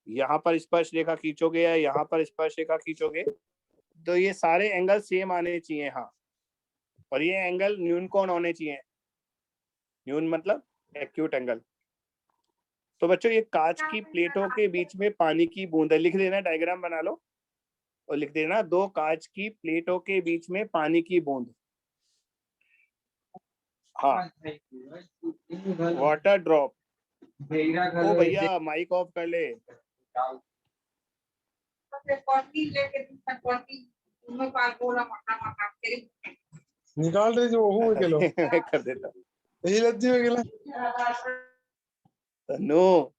यहाँ पर स्पर्श रेखा खींचोगे, या यहाँ पर स्पर्श रेखा खींचोगे, तो ये सारे एंगल सेम आने चाहिए। हाँ, और ये एंगल न्यून कोण होने चाहिए। न्यून मतलब एक्यूट एंगल। तो बच्चों ये कांच की प्लेटों के बीच में पानी की बूंद है, लिख देना, डायग्राम बना लो और लिख देना, दो कांच की प्लेटों के बीच में पानी की बूंद। हाँ, वाटर ड्रॉप। ओ भैया माइक ऑफ कर ले। निकाल रहे जो वो किलो कर देता यही लज्जी में गेला तनु,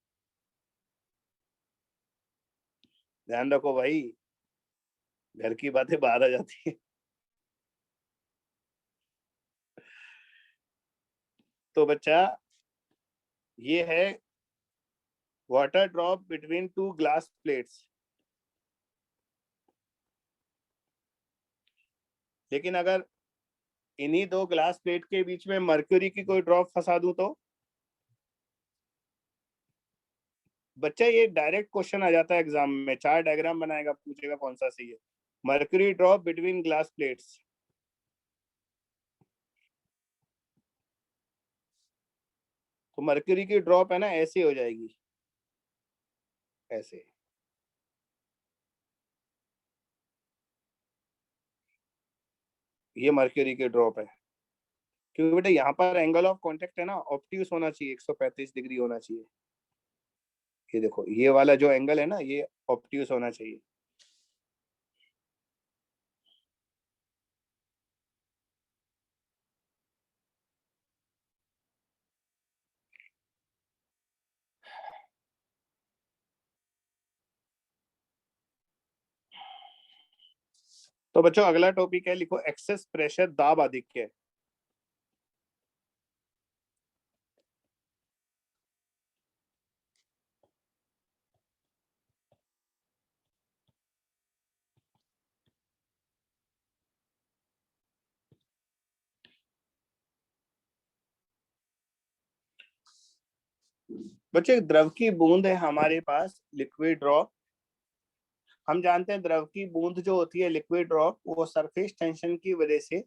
ध्यान रखो भाई, घर की बातें बाहर आ जाती है। तो बच्चा ये है water drop between two glass plates. लेकिन अगर इन्हीं दो ग्लास प्लेट के बीच में मर्क्यूरी की कोई ड्रॉप फंसा दूं तो बच्चा ये डायरेक्ट क्वेश्चन आ जाता है एग्जाम में, 4 डायग्राम बनाएगा, पूछेगा कौन सा सही है। Mercury drop between glass plates, तो मर्क्यूरी की ड्रॉप है ना ऐसे हो जाएगी, ऐसे। ये मर्क्यूरी की ड्रॉप है, क्योंकि बेटा यहाँ पर एंगल ऑफ कांटेक्ट है ना ऑब्ट्यूस होना चाहिए, 135 डिग्री होना चाहिए। ये देखो ये वाला जो एंगल है ना ये ऑब्ट्यूस होना चाहिए। तो बच्चों अगला टॉपिक है, लिखो एक्सेस प्रेशर, दाब आधिक्य। बच्चे द्रव की बूंद है हमारे पास, लिक्विड ड्रॉप। हम जानते हैं द्रव की बूंद जो होती है, लिक्विड ड्रॉप, वो सरफेस टेंशन की वजह से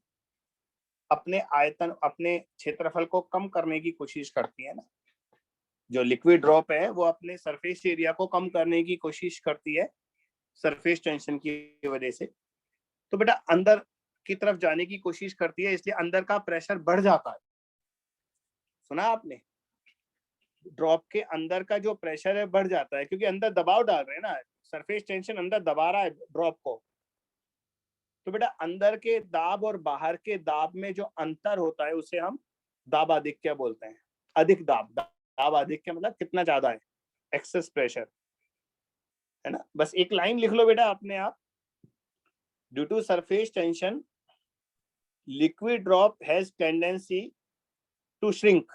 अपने आयतन, अपने क्षेत्रफल को कम करने की कोशिश करती है ना। जो लिक्विड ड्रॉप है वो अपने सरफेस एरिया को कम करने की कोशिश करती है सरफेस टेंशन की वजह से। तो बेटा अंदर की तरफ जाने की कोशिश करती है, इसलिए अंदर का प्रेशर बढ़ जाता है। सुना आपने? ड्रॉप के अंदर का जो प्रेशर है बढ़ जाता है, क्योंकि अंदर दबाव डाल रहे हैं ना, सरफेस टेंशन अंदर दबा रहा है ड्रॉप को। तो बेटा अंदर के दाब और बाहर के दाब में जो अंतर होता है उसे हम दाब आधिक्य बोलते हैं। अधिक दाब, दाब आधिक्य मतलब कितना ज्यादा है, एक्सेस प्रेशर, है ना। बस एक लाइन लिख लो बेटा अपने आप, due to surface tension liquid drop has tendency to shrink.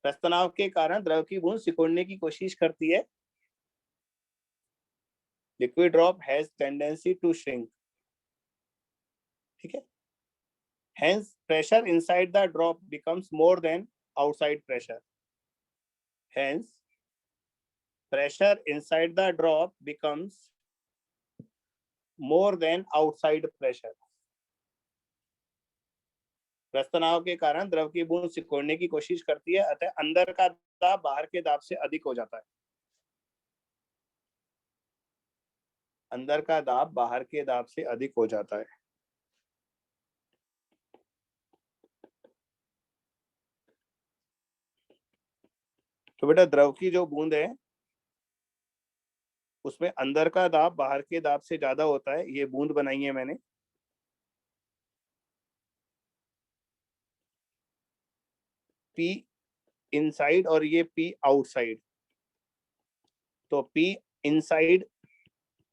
प्रस्तनाव के कारण द्रव की बूंद सिकुड़ने की कोशिश करती है। Liquid drop has tendency to shrink, ठीक है। Hence pressure inside the drop becomes more than outside pressure. Hence pressure inside the drop becomes more than outside pressure. प्रस्तनाव के कारण द्रव की बूंद सिकुड़ने की कोशिश करती है, अतः अंदर का दाब बाहर के दाब से अधिक हो जाता है। अंदर का दाब बाहर के दाब से अधिक हो जाता है। तो बेटा द्रव की जो बूंद है उसमें अंदर का दाब बाहर के दाब से ज्यादा होता है। ये बूंद बनाई है मैंने, P इनसाइड और ये P आउटसाइड। तो P इनसाइड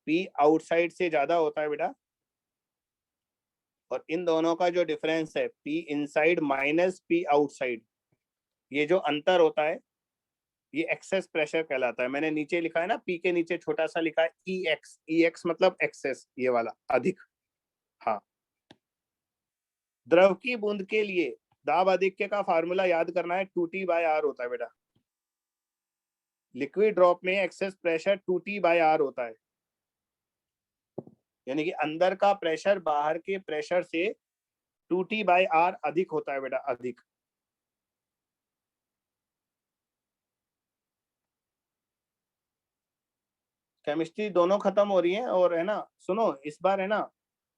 P आउटसाइड से ज्यादा होता है बेटा, और इन दोनों का जो डिफरेंस है P inside minus P outside, ये जो अंतर होता है ये एक्सेस प्रेशर कहलाता है। मैंने नीचे लिखा है ना, P के नीचे छोटा सा लिखा है EX, EX मतलब एक्सेस, ये वाला अधिक। हाँ, द्रव की बूंद के लिए दाब आधिक्य का फार्मूला याद करना है, 2T/R होता है बेटा। लिक्विड ड्रॉप में एक्सेस प्रेशर 2T/R होता है, यानी कि अंदर का प्रेशर बाहर के प्रेशर से 2T/R अधिक होता है बेटा, अधिक। केमिस्ट्री दोनों खत्म हो रही है, और है ना, सुनो इस बार है ना,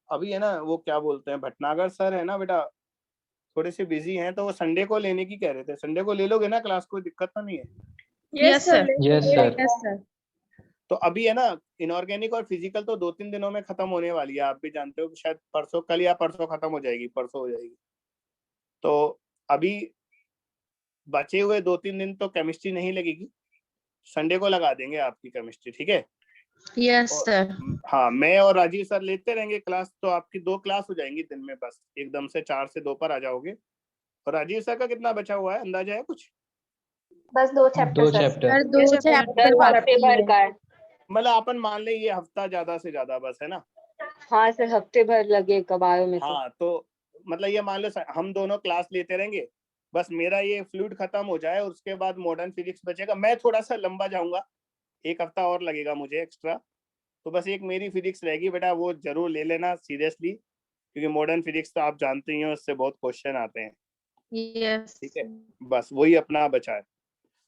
अभी है ना वो क्या बोलते हैं भटनागर सर है ना बेटा, थोड़े से बिजी हैं, तो वो संडे को लेने की कह रहे थे। संडे को ले लोगे ना क्लास, कोई दिक्कत तो नहीं है? Yes sir, yes sir. Yes sir. तो अभी है ना इनऑर्गेनिक और फिजिकल तो 2-3 दिनों में खत्म होने वाली है, आप भी जानते हो, शायद परसों, कल या परसों खत्म हो जाएगी, परसों हो जाएगी। तो अभी बचे हुए 2-3 दिन तो केमिस्ट्री नहीं लगेगी, संडे को लगा देंगे आपकी केमिस्ट्री, ठीक है? Yes sir. हाँ, मैं और राजीव सर लेते रहेंगे क्लास, तो आपकी 2 क्लास हो जाएंगी दिन में, बस एकदम से 4 से 2 पर आ जाओगे। और राजीव सर का कितना बचा हुआ है, अंदाजा है कुछ? बस 2 चैप्टर सर। सर 2 चैप्टर हफ्ते भर का है। मतलब अपन मान ले ये हफ्ता ज्यादा से ज्यादा बस, है ना? हाँ सर, हफ्ते भर लगेगा बायो में। हाँ, तो मतलब ये मान लो हम दोनों क्लास लेते रहेंगे, बस मेरा ये फ्लूइड खत्म हो जाए और उसके बाद मॉडर्न फिजिक्स बचेगा। मैं थोड़ा सा लंबा जाऊंगा, 1 हफ्ता और लगेगा मुझे एक्स्ट्रा, तो बस एक मेरी फिजिक्स रहेगी बेटा, वो जरूर ले लेना सीरियसली, क्योंकि मॉडर्न फिजिक्स तो आप जानते ही हो, उससे बहुत क्वेश्चन आते हैं। यस, ठीक है, बस वही अपना बचा है।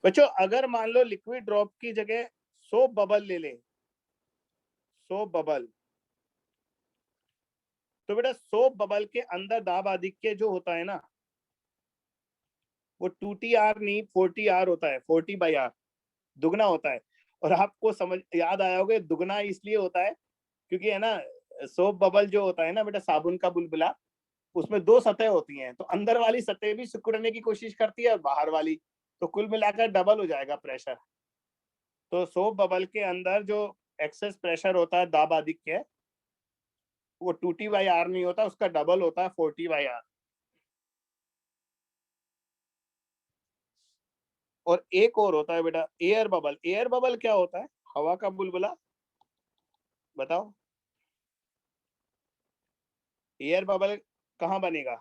बच्चों अगर मान लो लिक्विड ड्रॉप की जगह सोप बबल ले ले, सोप बबल, तो बेटा सोप बबल के अंदर दाब आधिक्य जो होता है ना, वो 2T/R नहीं 4T/R होता है, 40/R दुगना होता है। और आपको समझ याद आया होगा, दुगना इसलिए होता है क्योंकि है ना, सोप बबल जो होता है ना बेटा, साबुन का बुलबुला, उसमें 2 सतह होती हैं, तो अंदर वाली सतह भी सिकुड़ने की कोशिश करती है और बाहर वाली, तो कुल मिलाकर डबल हो जाएगा प्रेशर। तो सोप बबल के अंदर जो एक्सेस प्रेशर होता है, दाब आधिक्य, वो 2T/R नहीं होता, उसका डबल होता है, 40/R। और एक और होता है बेटा एयर बबल। एयर बबल क्या होता है? हवा का बुलबुला। बताओ एयर बबल कहाँ बनेगा?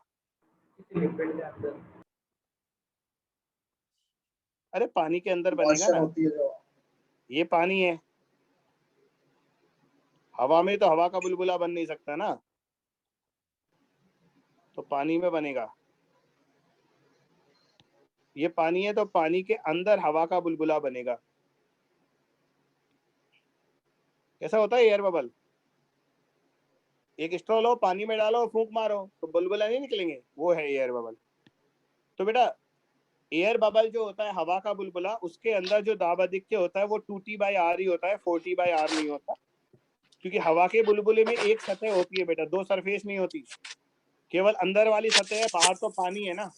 अरे पानी के अंदर बनेगा मॉइस्चर ना, होती है जो। ये पानी है, हवा में तो हवा का बुलबुला बन नहीं सकता ना, तो पानी में बनेगा। ये पानी है तो पानी के अंदर हवा का बुलबुला बनेगा। कैसा होता है एयर बबल? एक स्ट्रॉ लो, पानी में डालो, फूंक मारो तो बुलबुला नहीं निकलेंगे, वो है एयर बबल। तो बेटा एयर बबल जो होता है हवा का बुलबुला, उसके अंदर जो दाब अधिक्य होता है वो 2T/R ही होता है, 4T/R नहीं होता, क्योंकि हवा के बुलबुले में एक सतह होती है बेटा, दो सरफेस नहीं होती, केवल अंदर वाली सतह है, बाहर तो पानी है ना।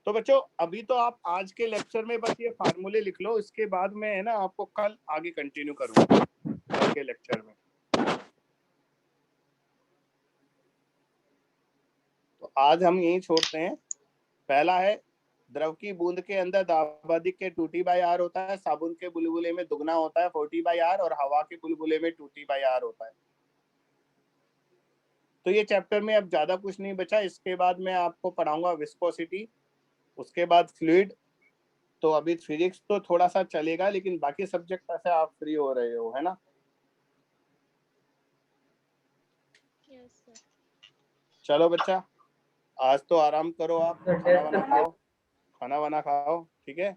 तो बच्चों अभी तो आप आज के लेक्चर में बस ये फार्मूले लिख लो, इसके बाद में है ना आपको कल आगे कंटिन्यू करूंगा कल के लेक्चर में। तो आज हम यही छोड़ते हैं। पहला है द्रव की बूंद के अंदर दाबाधिक्य 2T/R होता है, साबुन के बुलबुले में दुगना होता है 4T/R, और हवा के बुलबुले में 2T/R होता है। तो ये चैप्टर में अब ज्यादा कुछ नहीं बचा, इसके बाद मैं आपको पढ़ाऊंगा विस्कोसिटी, उसके बाद फ्लूइड। तो अभी फिजिक्स तो थोड़ा सा चलेगा, लेकिन बाकी सब्जेक्ट से आप फ्री हो रहे हो, है ना? Yes sir. चलो बच्चा आज तो आराम करो, आप सर, खाना टेस्ट वाना करते हैं। खाओ, खाना वाना खाओ, ठीक है?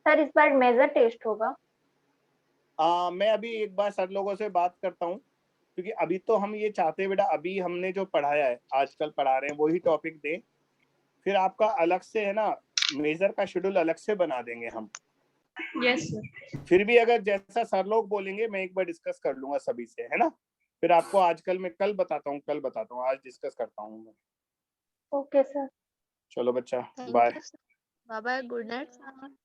सर इस बार मेजर टेस्ट होगा? मैं अभी एक बार सर लोगों से बात करता हूँ, क्योंकि अभी तो हम ये चाहते हैं बेटा, अभी हमने जो पढ़ाया है आजकल पढ़ा रहे हैं वही टॉपिक दें, फिर आपका अलग से है ना मेजर का शेड्यूल अलग से बना देंगे हम। Yes sir. फिर भी अगर जैसा सर लोग बोलेंगे मैं एक बार डिस्कस कर लूंगा सभी से, है ना? फिर आपको आजकल मैं कल बताता हूँ, आज डिस्कस करता हूँ मैं। Okay sir. चलो बच्चा thank bye. You sir. Bye bye, good night sir.